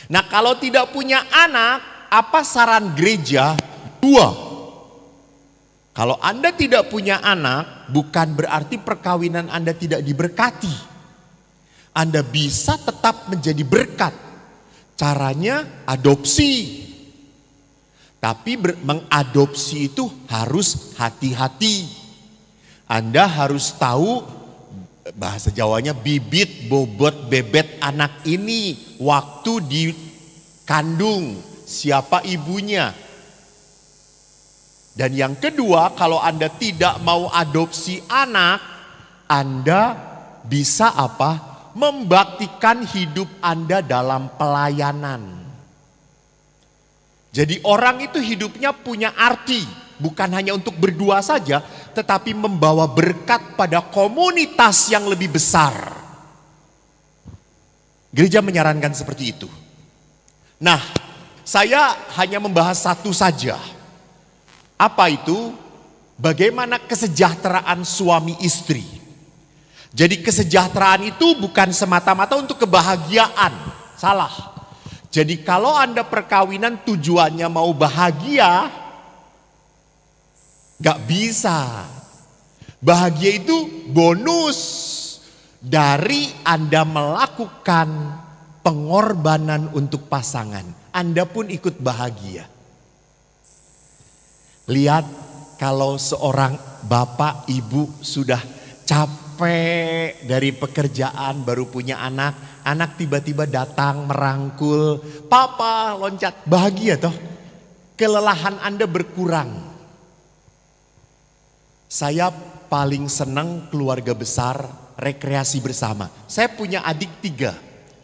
Nah kalau tidak punya anak, apa saran gereja? 2. Kalau Anda tidak punya anak, bukan berarti perkawinan Anda tidak diberkati. Anda bisa tetap menjadi berkat. Caranya adopsi. Tapi mengadopsi itu harus hati-hati. Anda harus tahu, bahasa Jawanya bibit, bobot, bebet anak ini. Waktu dikandung, siapa ibunya. Dan yang kedua, kalau Anda tidak mau adopsi anak, Anda bisa apa? Membaktikan hidup Anda dalam pelayanan. Jadi orang itu hidupnya punya arti. Bukan hanya untuk berdua saja, tetapi membawa berkat pada komunitas yang lebih besar. Gereja menyarankan seperti itu. Nah, saya hanya membahas satu saja. Apa itu? Bagaimana kesejahteraan suami istri. Jadi kesejahteraan itu bukan semata-mata untuk kebahagiaan. Salah. Jadi kalau Anda perkawinan tujuannya mau bahagia, gak bisa. Bahagia itu bonus dari Anda melakukan pengorbanan untuk pasangan. Anda pun ikut bahagia. Lihat kalau seorang bapak ibu sudah capek dari pekerjaan baru punya anak. Anak tiba-tiba datang merangkul. Papa loncat. Bahagia toh. Kelelahan Anda berkurang. Saya paling senang keluarga besar rekreasi bersama. Saya punya adik 3.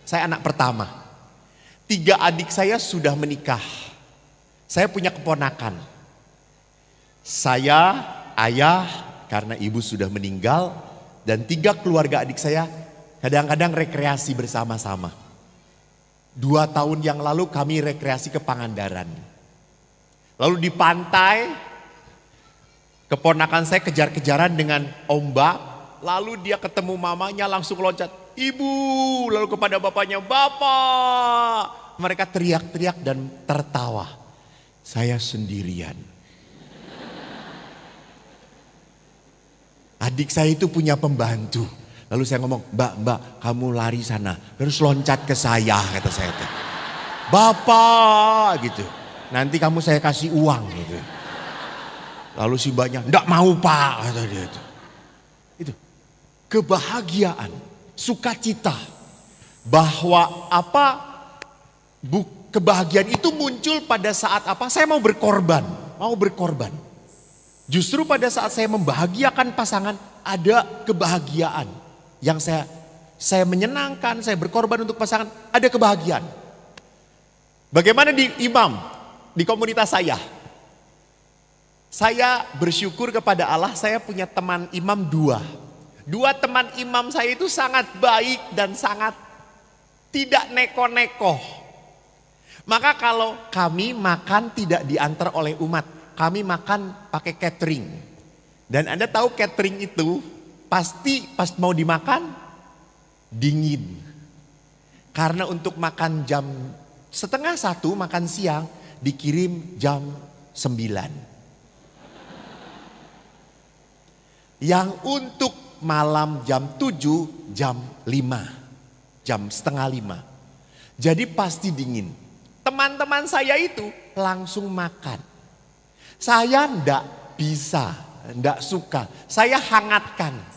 Saya anak pertama. 3 adik saya sudah menikah. Saya punya keponakan. Saya, ayah, karena ibu sudah meninggal. Dan 3 keluarga adik saya kadang-kadang rekreasi bersama-sama. 2 tahun yang lalu kami rekreasi ke Pangandaran. Lalu di pantai, keponakan saya kejar-kejaran dengan ombak. Lalu dia ketemu mamanya langsung loncat. Ibu, lalu kepada bapaknya, Bapak. Mereka teriak-teriak dan tertawa. Saya sendirian. Adik saya itu punya pembantu. Lalu saya ngomong, mbak kamu lari sana. Terus loncat ke saya, kata saya. Bapak gitu. Nanti kamu saya kasih uang gitu. Lalu si mbaknya, enggak mau pak, kata dia itu. Itu kebahagiaan, sukacita. Bahwa kebahagiaan itu muncul pada saat apa? Saya mau berkorban. Justru pada saat saya membahagiakan pasangan, ada kebahagiaan. Yang saya menyenangkan, saya berkorban untuk pasangan, ada kebahagiaan. Bagaimana di imam, di komunitas saya? Saya bersyukur kepada Allah, saya punya teman imam 2. 2 teman imam saya itu sangat baik dan sangat tidak neko-neko. Maka kalau kami makan tidak diantar oleh umat. Kami makan pakai catering. Dan Anda tahu catering itu pasti pas mau dimakan dingin. Karena untuk makan jam 12:30 makan siang dikirim jam 9. Yang untuk malam jam 7, jam 5, jam 4:30. Jadi pasti dingin. Teman-teman saya itu langsung makan. Saya ndak bisa, ndak suka. Saya hangatkan.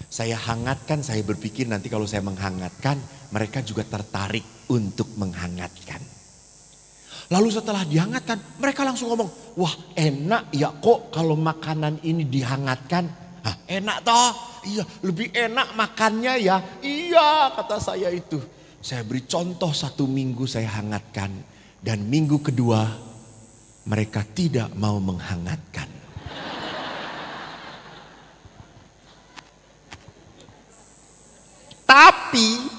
Saya berpikir nanti kalau saya menghangatkan, mereka juga tertarik untuk menghangatkan. Lalu setelah dihangatkan, mereka langsung ngomong, wah enak ya kok kalau makanan ini dihangatkan. Hah, enak toh? Iya, lebih enak makannya ya. Iya, kata saya itu. Saya beri contoh 1 minggu saya hangatkan. Dan minggu kedua, mereka tidak mau menghangatkan. Tapi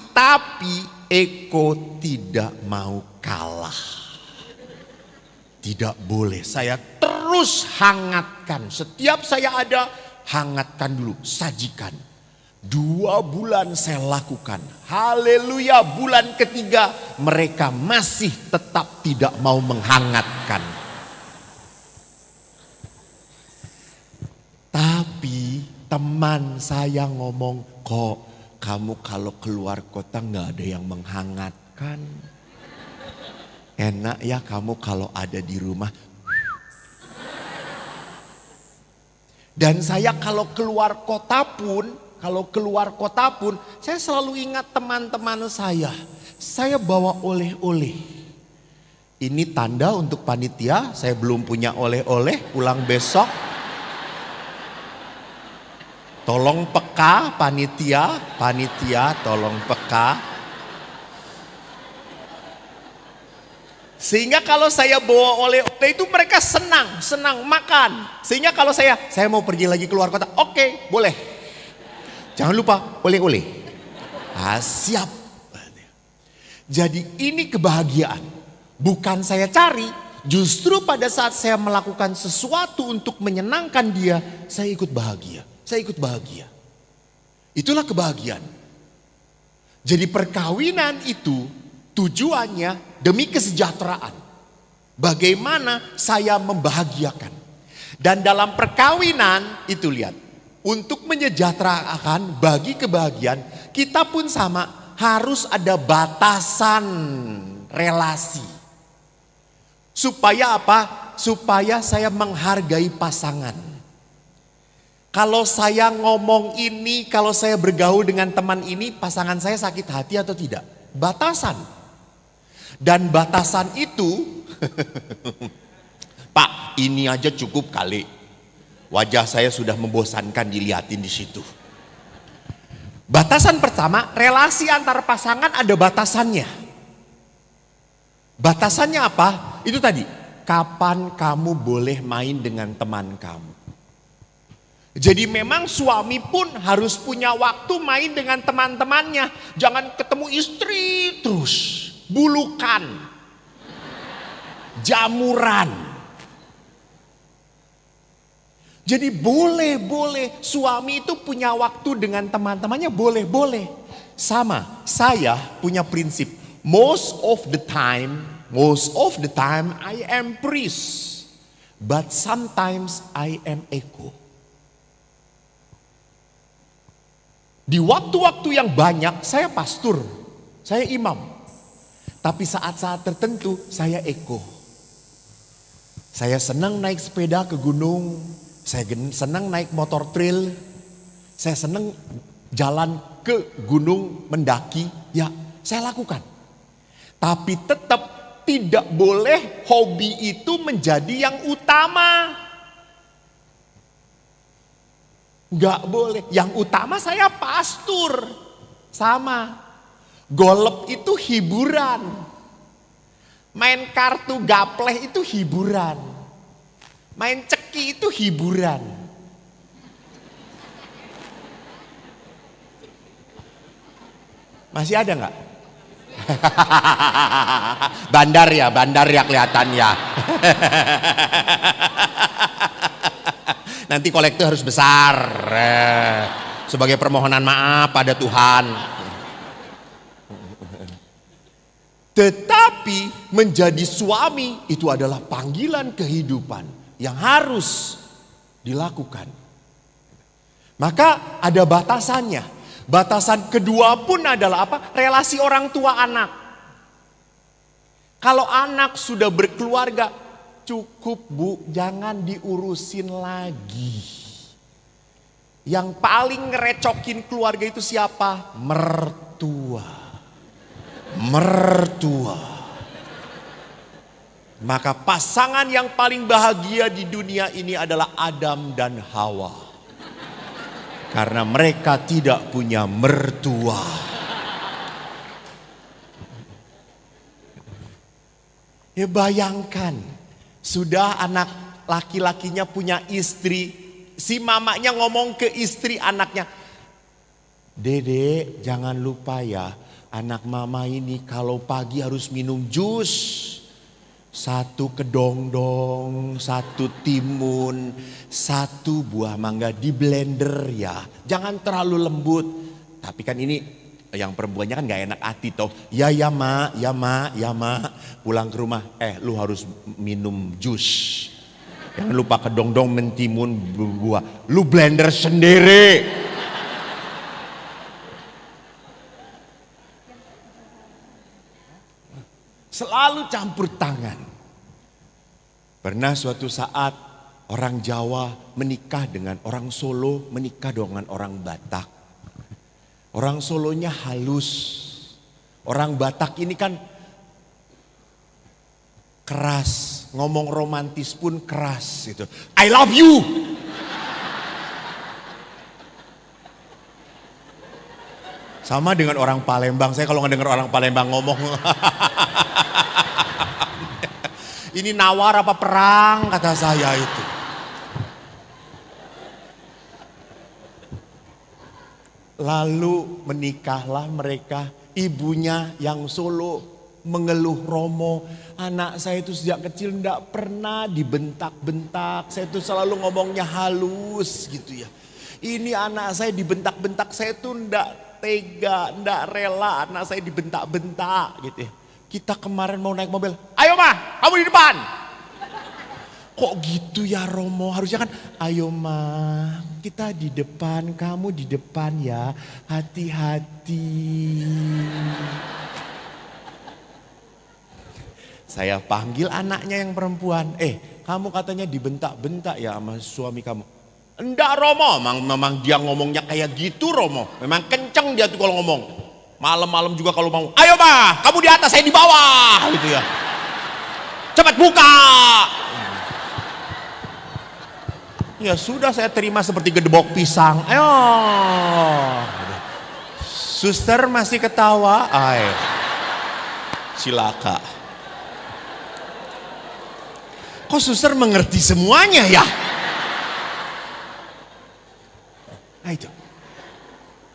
Eko tidak mau kalah. Tidak boleh, saya terus hangatkan. Setiap saya ada, hangatkan dulu, sajikan. 2 bulan saya lakukan. Haleluya, bulan ketiga mereka masih tetap tidak mau menghangatkan. Tapi teman saya ngomong, kok kamu kalau keluar kota gak ada yang menghangatkan. Enak ya kamu kalau ada di rumah. Dan saya kalau keluar kota pun, saya selalu ingat teman-teman saya. Saya bawa oleh-oleh. Ini tanda untuk panitia, saya belum punya oleh-oleh, pulang besok. Tolong peka panitia tolong peka. Sehingga kalau saya bawa oleh-oleh itu mereka senang makan. Sehingga kalau saya mau pergi lagi keluar kota, oke, boleh. Jangan lupa oleh-oleh. Siap. Jadi ini kebahagiaan. Bukan saya cari, justru pada saat saya melakukan sesuatu untuk menyenangkan dia, saya ikut bahagia. Itulah kebahagiaan. Jadi perkawinan itu tujuannya demi kesejahteraan. Bagaimana saya membahagiakan. Dan dalam perkawinan itu lihat. Untuk menyejahterakan bagi kebahagiaan, kita pun sama, harus ada batasan relasi. Supaya apa? Supaya saya menghargai pasangan. Kalau saya ngomong ini, kalau saya bergaul dengan teman ini, pasangan saya sakit hati atau tidak? Batasan. Dan batasan itu, Pak, ini aja cukup kali. Wajah saya sudah membosankan dilihatin di situ. Batasan pertama, relasi antar pasangan ada batasannya. Batasannya apa? Itu tadi, kapan kamu boleh main dengan teman kamu. Jadi memang suami pun harus punya waktu main dengan teman-temannya. Jangan ketemu istri terus. Bulukan. Jamuran. Jadi boleh suami itu punya waktu dengan teman-temannya, boleh. Sama, saya punya prinsip. Most of the time I am priest. But sometimes I am Eko. Di waktu-waktu yang banyak saya pastor, saya imam. Tapi saat-saat tertentu saya Eko. Saya senang naik sepeda ke gunung, saya senang naik motor trail, saya senang jalan ke gunung mendaki, ya saya lakukan. Tapi tetap tidak boleh hobi itu menjadi yang utama. Gak boleh. Yang utama saya pastor. Sama. Golep itu hiburan. Main kartu gapleh itu hiburan. Main ceki itu hiburan. Masih ada gak? Bandar ya kelihatan ya. Nanti kolektor harus besar. Sebagai permohonan maaf pada Tuhan. Tetapi menjadi suami itu adalah panggilan kehidupan yang harus dilakukan. Maka ada batasannya. Batasan kedua pun adalah apa? Relasi orang tua anak. Kalau anak sudah berkeluarga, cukup bu, jangan diurusin lagi. Yang paling ngerecokin keluarga itu siapa? Mertua. Mertua. Maka pasangan yang paling bahagia di dunia ini adalah Adam dan Hawa. Karena mereka tidak punya mertua. Ya bayangkan, sudah anak laki-lakinya punya istri, si mamanya ngomong ke istri anaknya, "Dede, jangan lupa ya, anak mama ini kalau pagi harus minum jus. 1 kedongdong, 1 timun, 1 buah mangga di blender ya. Jangan terlalu lembut." Tapi kan ini yang perempuannya kan gak enak hati toh. Ya mak, ya mak, ya mak. Pulang ke rumah, lu harus minum jus. Jangan lupa kedongdong, mentimun, buah. Lu blender sendiri. Selalu campur tangan. Pernah suatu saat orang Jawa menikah dengan orang Solo, menikah dengan orang Batak. Orang Solonya halus. Orang Batak ini kan keras, ngomong romantis pun keras gitu. I love you. Sama dengan orang Palembang, saya kalau ngedenger orang Palembang ngomong ini nawar apa perang kata saya itu. Lalu menikahlah mereka, ibunya yang Solo mengeluh Romo, anak saya itu sejak kecil enggak pernah dibentak-bentak, saya itu selalu ngomongnya halus gitu ya. Ini anak saya dibentak-bentak, saya itu enggak tega, enggak rela anak saya dibentak-bentak gitu ya. Kita kemarin mau naik mobil, ayo mah kamu di depan. Kok gitu ya Romo, harusnya kan ayo mah kita di depan, kamu di depan ya, hati-hati. Saya panggil anaknya yang perempuan, kamu katanya dibentak-bentak ya sama suami kamu. Enggak Romo, memang dia ngomongnya kayak gitu Romo, memang kenceng dia tuh kalau ngomong. Malam-malam juga kalau mau, ayo mah kamu di atas saya di bawah gitu ya. Cepat buka. Ya sudah saya terima seperti gedebok pisang. Ayo. Suster masih ketawa. Ayo. Cilaka. Kok suster mengerti semuanya ya? Nah itu.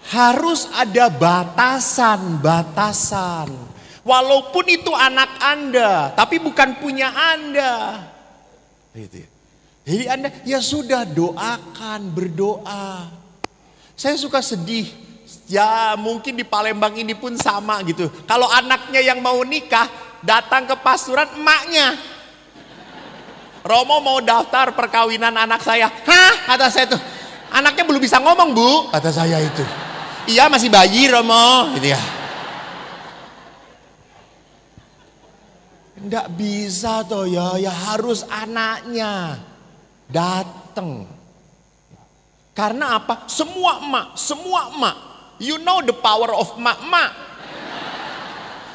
Harus ada batasan-batasan. Walaupun itu anak Anda, tapi bukan punya Anda. Gitu ya. Jadi Anda ya sudah doakan, berdoa. Saya suka sedih. Ya mungkin di Palembang ini pun sama gitu. Kalau anaknya yang mau nikah, datang ke pastoran emaknya. Romo mau daftar perkawinan anak saya. Hah? Kata saya tuh. Anaknya belum bisa ngomong bu. Kata saya itu. Iya masih bayi Romo. Gitu ya. Nggak bisa toh ya. Ya harus anaknya datang. Karena apa? Semua emak. You know the power of emak.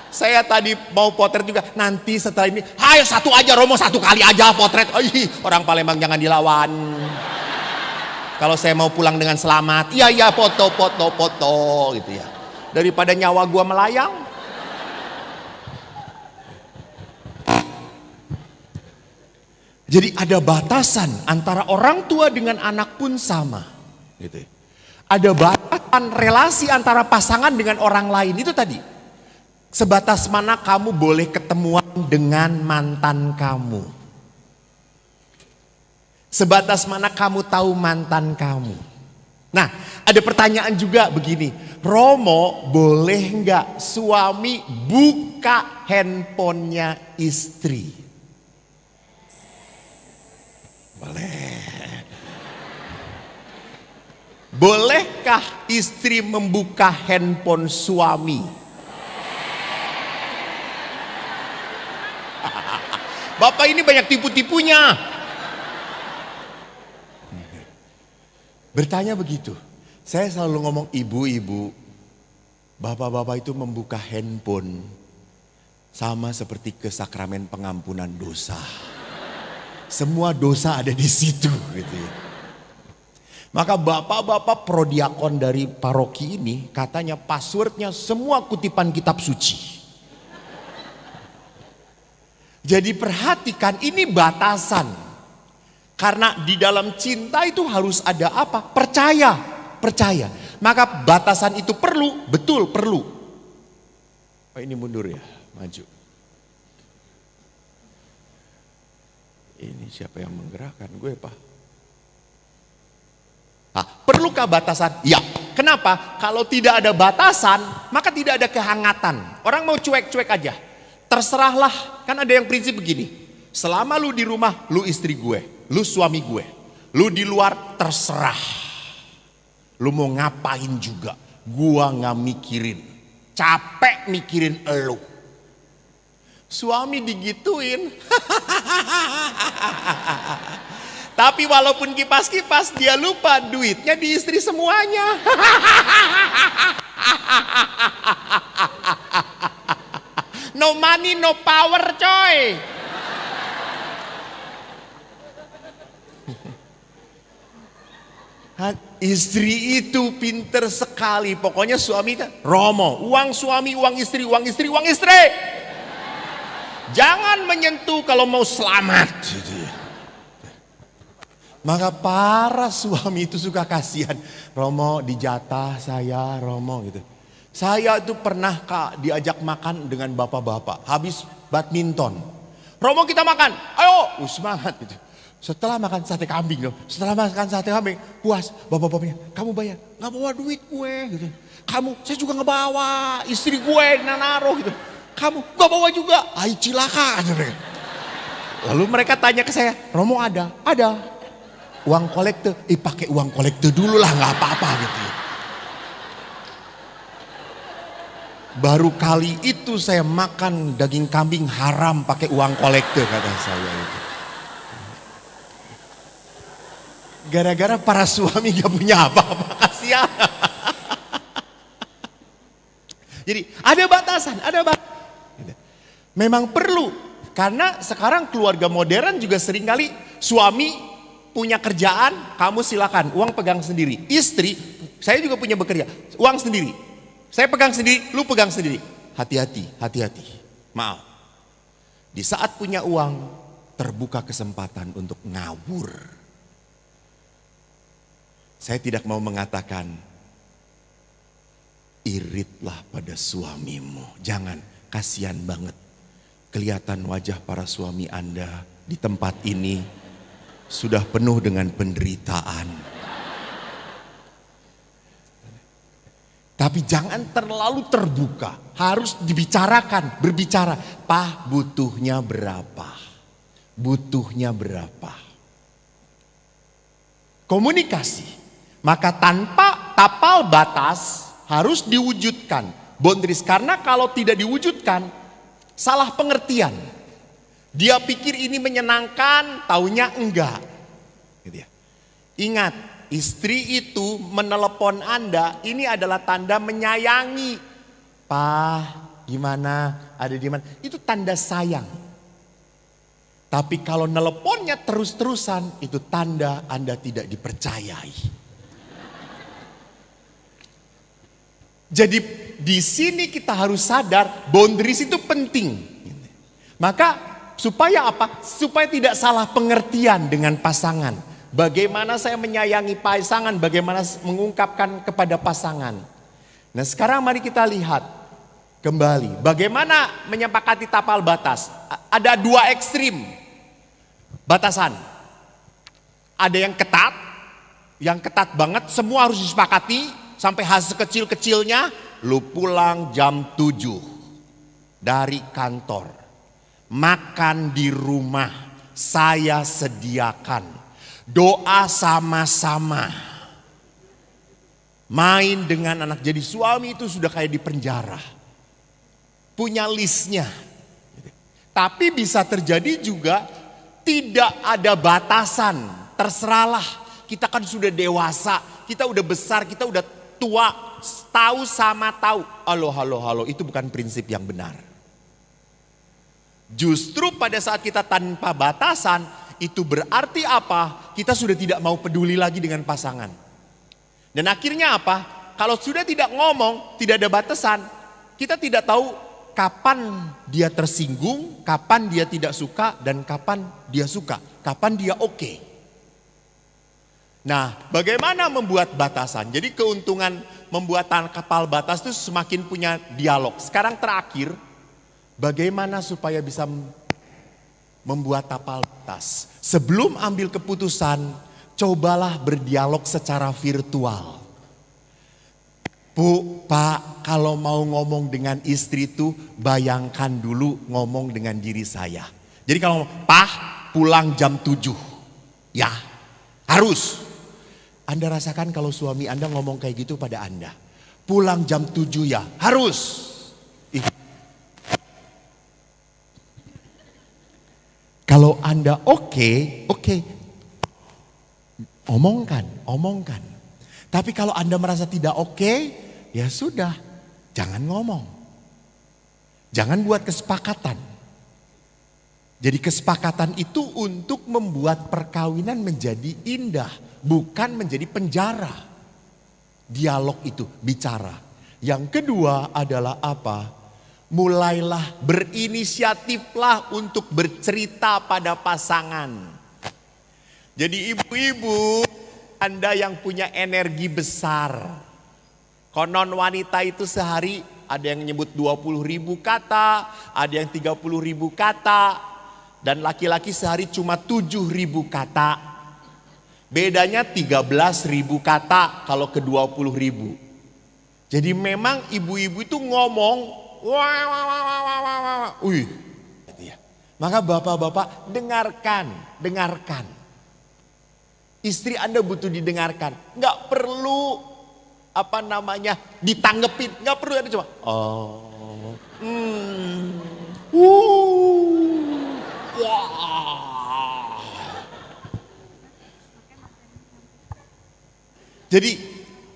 Saya tadi mau potret juga. Nanti setelah ini, ayo satu aja Romo, 1 kali aja potret. Orang Palembang jangan dilawan. Kalau saya mau pulang dengan selamat, iya foto gitu ya. Daripada nyawa gua melayang. Jadi ada batasan antara orang tua dengan anak pun sama. Gitu ya. Ada batasan relasi antara pasangan dengan orang lain itu tadi. Sebatas mana kamu boleh ketemuan dengan mantan kamu. Sebatas mana kamu tahu mantan kamu? Nah, ada pertanyaan juga begini. Romo, boleh nggak suami buka handphonenya istri? Boleh. Bolehkah istri membuka handphone suami? Bapak ini banyak tipu-tipunya. Bertanya begitu. Saya selalu ngomong ibu-ibu, bapak-bapak itu membuka handphone sama seperti ke sakramen pengampunan dosa. Semua dosa ada di situ gitu ya. Maka bapak-bapak prodiakon dari paroki ini katanya passwordnya semua kutipan kitab suci. Jadi perhatikan ini batasan. Karena di dalam cinta itu harus ada apa? Percaya. Maka batasan itu perlu, betul perlu. Oh, ini mundur ya, maju. Ini siapa yang menggerakkan gue, Pak? Perlukah batasan? Ya. Kenapa? Kalau tidak ada batasan, maka tidak ada kehangatan. Orang mau cuek-cuek aja. Terserahlah, kan ada yang prinsip begini. Selama lu di rumah, lu istri gue, lu suami gue. Lu di luar terserah. Lu mau ngapain juga, gua gak mikirin. Capek mikirin elu. Suami digituin. Tapi walaupun kipas-kipas dia lupa duitnya di istri semuanya. No money, no power coy. Istri itu pinter sekali. Pokoknya suami kan Romo. Uang suami, uang istri, uang istri, uang istri. Jangan menyentuh kalau mau selamat. Maka para suami itu suka kasihan. Romo dijatah saya, Romo gitu. Saya itu pernah diajak makan dengan bapak-bapak. Habis badminton. Romo kita makan, ayo semangat gitu. Setelah makan sate kambing loh, setelah makan sate kambing puas, bapak-bapaknya, kamu bayar, nggak bawa duit gue gitu. Kamu, saya juga nggak bawa, istri gue naruh gitu. Kamu nggak bawa juga, ay cilaka. Lalu mereka tanya ke saya, Romo ada, uang kolektor, pakai uang kolektor dulu lah nggak apa-apa gitu. Baru kali itu saya makan daging kambing haram pakai uang kolektor kata saya itu. Gara-gara para suami gak punya apa-apa, kasihan. Jadi ada batasan. Memang perlu. Karena sekarang keluarga modern juga seringkali suami punya kerjaan, kamu silakan, uang pegang sendiri. Istri, saya juga punya bekerja, uang sendiri. Saya pegang sendiri, lu pegang sendiri. Hati-hati. Maaf. Di saat punya uang, terbuka kesempatan untuk ngawur. Saya tidak mau mengatakan iritlah pada suamimu. Jangan, kasihan banget. Kelihatan wajah para suami Anda di tempat ini sudah penuh dengan penderitaan. Tapi jangan terlalu terbuka. Harus dibicarakan, berbicara. Pak, butuhnya berapa? Komunikasi. Maka tanpa tapal batas harus diwujudkan boundaries. Karena kalau tidak diwujudkan salah pengertian. Dia pikir ini menyenangkan, taunya enggak. Gitu ya. Ingat, istri itu menelepon Anda, ini adalah tanda menyayangi. Pak, gimana? Ada di mana? Itu tanda sayang. Tapi kalau neleponnya terus-terusan, itu tanda Anda tidak dipercayai. Jadi di sini kita harus sadar boundaries itu penting. Maka supaya apa? Supaya tidak salah pengertian dengan pasangan. Bagaimana saya menyayangi pasangan, bagaimana mengungkapkan kepada pasangan. Nah sekarang mari kita lihat kembali. Bagaimana menyepakati tapal batas. Ada dua ekstrim batasan. Ada yang ketat banget, semua harus disepakati, sampai hal sekecil-kecilnya, lu pulang jam 7 dari kantor. Makan di rumah, saya sediakan. Doa sama-sama. Main dengan anak. Jadi suami itu sudah kayak di penjara. Punya listnya. Tapi bisa terjadi juga tidak ada batasan. Terserahlah, kita kan sudah dewasa, kita udah besar, kita udah tua. Tahu sama tahu. Halo, itu bukan prinsip yang benar. Justru pada saat kita tanpa batasan, itu berarti apa? Kita sudah tidak mau peduli lagi dengan pasangan. Dan akhirnya apa? Kalau sudah tidak ngomong, tidak ada batasan, kita tidak tahu kapan dia tersinggung, kapan dia tidak suka, dan kapan dia suka, kapan dia oke. Nah, bagaimana membuat batasan? Jadi keuntungan membuat kapal batas itu semakin punya dialog. Sekarang terakhir, bagaimana supaya bisa membuat kapal batas? Sebelum ambil keputusan, cobalah berdialog secara virtual. Bu, Pak, kalau mau ngomong dengan istri itu bayangkan dulu ngomong dengan diri saya. Jadi kalau Pak pulang jam 7, ya harus. Anda rasakan kalau suami Anda ngomong kayak gitu pada Anda. Pulang jam 7 ya harus. Kalau Anda oke, omongkan. Tapi kalau Anda merasa tidak oke, ya sudah, jangan ngomong. Jangan buat kesepakatan. Jadi kesepakatan itu untuk membuat perkawinan menjadi indah, bukan menjadi penjara. Dialog itu, bicara. Yang kedua adalah apa? Mulailah berinisiatiflah untuk bercerita pada pasangan. Jadi ibu-ibu, Anda yang punya energi besar. Konon wanita itu sehari ada yang nyebut 20.000 kata, ada yang 30.000 kata. Dan laki-laki sehari cuma 7.000 kata. Bedanya 13.000 kata kalau ke 20.000. Jadi memang ibu-ibu itu ngomong, maka bapak-bapak dengarkan. Istri Anda butuh didengarkan. Nggak perlu ditanggepin. Nggak perlu, ada cuma Jadi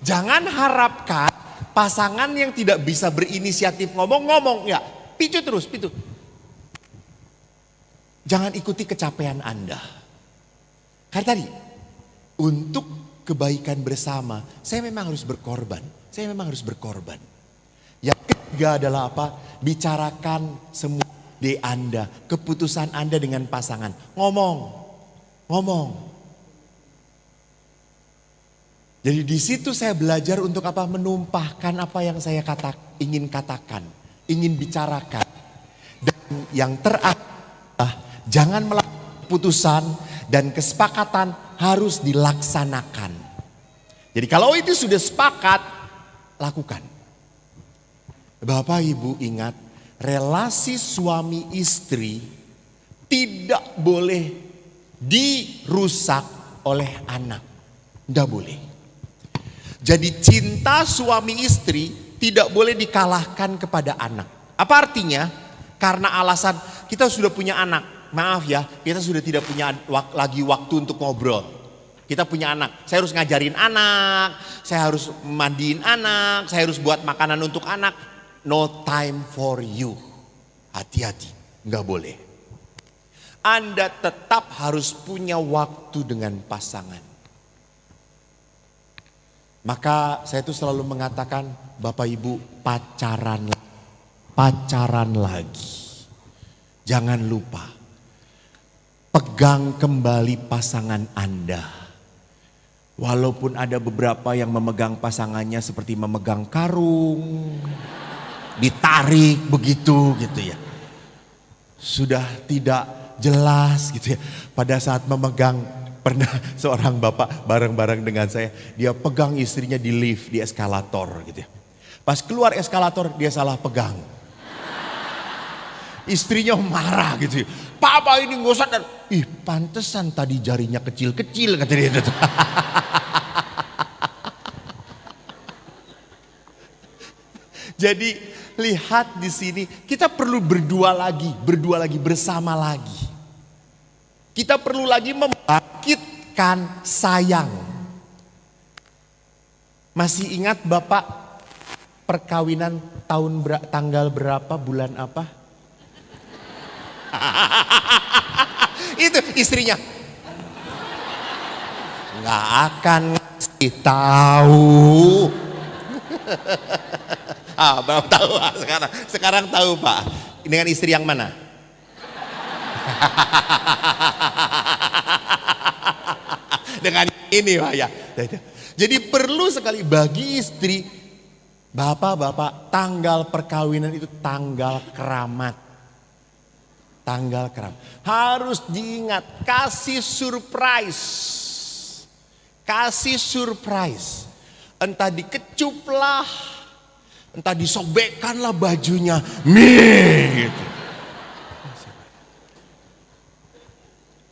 jangan harapkan pasangan yang tidak bisa berinisiatif ngomong ya, picu. Jangan ikuti kecapean Anda. Karena tadi, untuk kebaikan bersama, saya memang harus berkorban. Yang ketiga adalah apa? Bicarakan semua ide Anda, keputusan Anda dengan pasangan. Ngomong. Jadi di situ saya belajar untuk apa? Menumpahkan apa yang saya ingin katakan, ingin bicarakan. Dan yang terakhir, jangan melakukan keputusan dan kesepakatan harus dilaksanakan. Jadi kalau itu sudah sepakat, lakukan. Bapak Ibu ingat, relasi suami istri tidak boleh dirusak oleh anak. Tidak boleh. Jadi cinta suami istri tidak boleh dikalahkan kepada anak. Apa artinya? Karena alasan kita sudah punya anak. Maaf ya, kita sudah tidak punya lagi waktu untuk ngobrol. Kita punya anak, saya harus ngajarin anak, saya harus mandiin anak, saya harus buat makanan untuk anak. No time for you. Hati-hati, nggak boleh. Anda tetap harus punya waktu dengan pasangan. Maka saya itu selalu mengatakan, Bapak Ibu pacaran lagi. Jangan lupa, pegang kembali pasangan Anda. Walaupun ada beberapa yang memegang pasangannya seperti memegang karung, ditarik begitu gitu ya. Sudah tidak jelas gitu ya. Pada saat memegang Pernah seorang bapak bareng-bareng dengan saya, dia pegang istrinya di lift, di eskalator gitu ya. Pas keluar eskalator dia salah pegang. Istrinya marah gitu ya. Papa ini nggak sadar. Ih, pantesan tadi jarinya kecil-kecil kata dia. Jadi lihat di sini kita perlu berdua lagi, bersama lagi. Kita perlu lagi membangkitkan sayang. Masih ingat Bapak perkawinan tanggal berapa, bulan apa? Itu istrinya. Nggak akan ngasih tahu. Belum tahu sekarang. Sekarang tahu Pak. Dengan istri yang mana? Dengan ini Pak ya. Jadi perlu sekali bagi istri, bapak-bapak, tanggal perkawinan itu tanggal keramat. Tanggal keramat. Harus diingat, kasih surprise. Kasih surprise. Entah dikecuplah, entah disobekkanlah bajunya. Gitu.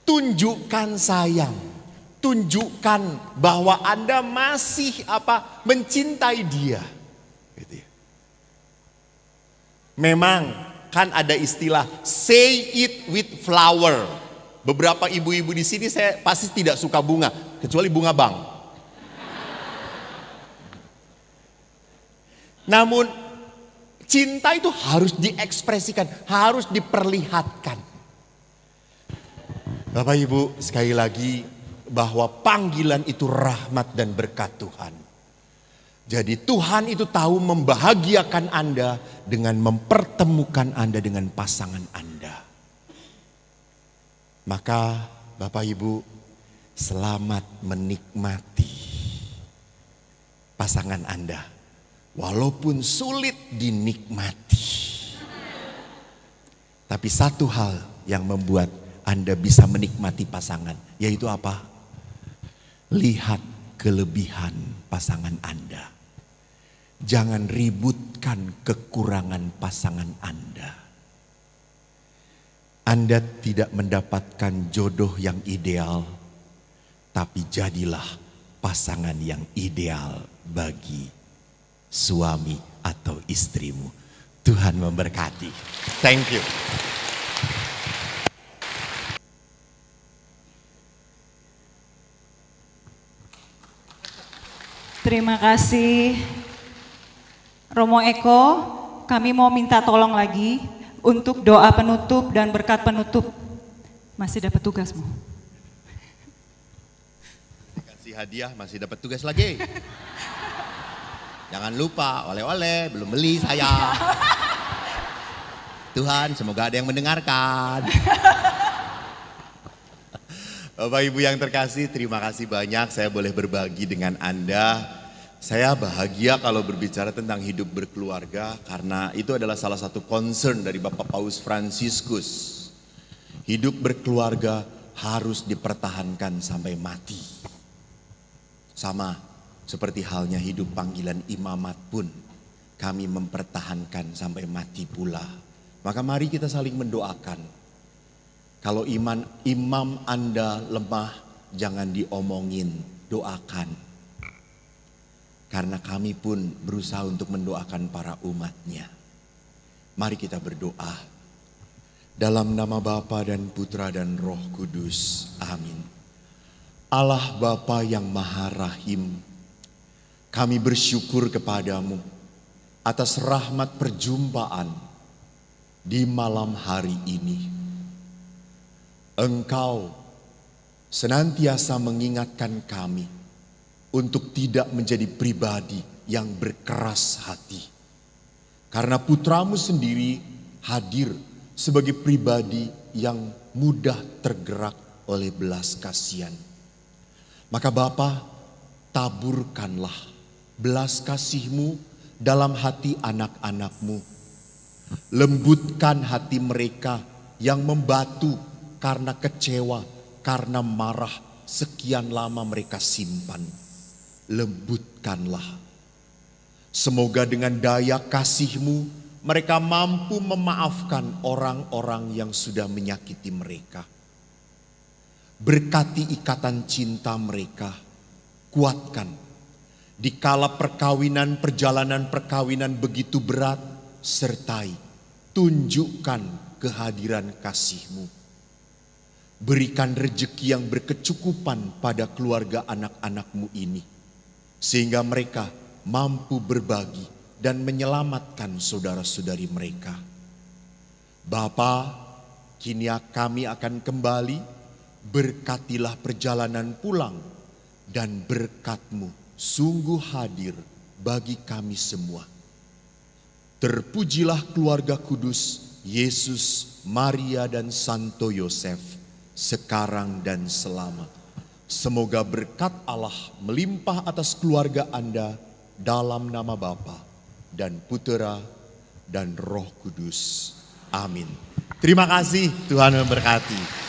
Tunjukkan sayang. Tunjukkan bahwa Anda masih mencintai dia. Gitu ya. Memang kan ada istilah say it with flower. Beberapa ibu-ibu di sini saya pasti tidak suka bunga, kecuali bunga bang. Namun cinta itu harus diekspresikan, harus diperlihatkan. Bapak Ibu, sekali lagi bahwa panggilan itu rahmat dan berkat Tuhan. Jadi Tuhan itu tahu membahagiakan Anda dengan mempertemukan Anda dengan pasangan Anda. Maka Bapak Ibu, selamat menikmati pasangan Anda. Walaupun sulit dinikmati. Tapi satu hal yang membuat Anda bisa menikmati pasangan, yaitu apa? Lihat kelebihan pasangan Anda. Jangan ributkan kekurangan pasangan Anda. Anda tidak mendapatkan jodoh yang ideal, tapi jadilah pasangan yang ideal bagi suami atau istrimu. Tuhan memberkati. Thank you. Terima kasih Romo Eko. Kami mau minta tolong lagi untuk doa penutup dan berkat penutup. Masih dapat tugasmu. Kasih hadiah, masih dapat tugas lagi. Jangan lupa oleh-oleh, belum beli saya. Tuhan, semoga ada yang mendengarkan. Bapak Ibu yang terkasih, terima kasih banyak saya boleh berbagi dengan Anda. Saya bahagia kalau berbicara tentang hidup berkeluarga karena itu adalah salah satu concern dari Bapak Paus Fransiskus. Hidup berkeluarga harus dipertahankan sampai mati. Sama seperti halnya hidup panggilan imamat pun kami mempertahankan sampai mati pula. Maka mari kita saling mendoakan. Kalau imam Anda lemah, jangan diomongin, doakan. Karena kami pun berusaha untuk mendoakan para umatnya. Mari kita berdoa. Dalam nama Bapa dan Putra dan Roh Kudus. Amin. Allah Bapa yang Maha Rahim, kami bersyukur kepadamu atas rahmat perjumpaan di malam hari ini. Engkau senantiasa mengingatkan kami untuk tidak menjadi pribadi yang berkeras hati. Karena putramu sendiri hadir sebagai pribadi yang mudah tergerak oleh belas kasihan. Maka Bapa, taburkanlah belas kasih-Mu dalam hati anak-anak-Mu. Lembutkan hati mereka yang membatu karena kecewa, karena marah, sekian lama mereka simpan. Lembutkanlah. Semoga dengan daya kasih-Mu mereka mampu memaafkan orang-orang yang sudah menyakiti mereka. Berkati ikatan cinta mereka, kuatkan. Dikala perjalanan perkawinan begitu berat, sertai, tunjukkan kehadiran kasih-Mu. Berikan rejeki yang berkecukupan pada keluarga anak-anak-Mu ini, sehingga mereka mampu berbagi dan menyelamatkan saudara-saudari mereka. Bapa, kini kami akan kembali, berkatilah perjalanan pulang, dan berkat-Mu sungguh hadir bagi kami semua. Terpujilah keluarga kudus Yesus, Maria, dan Santo Yosef, sekarang dan selama. Semoga berkat Allah melimpah atas keluarga Anda dalam nama Bapa dan Putera dan Roh Kudus. Amin. Terima kasih, Tuhan memberkati.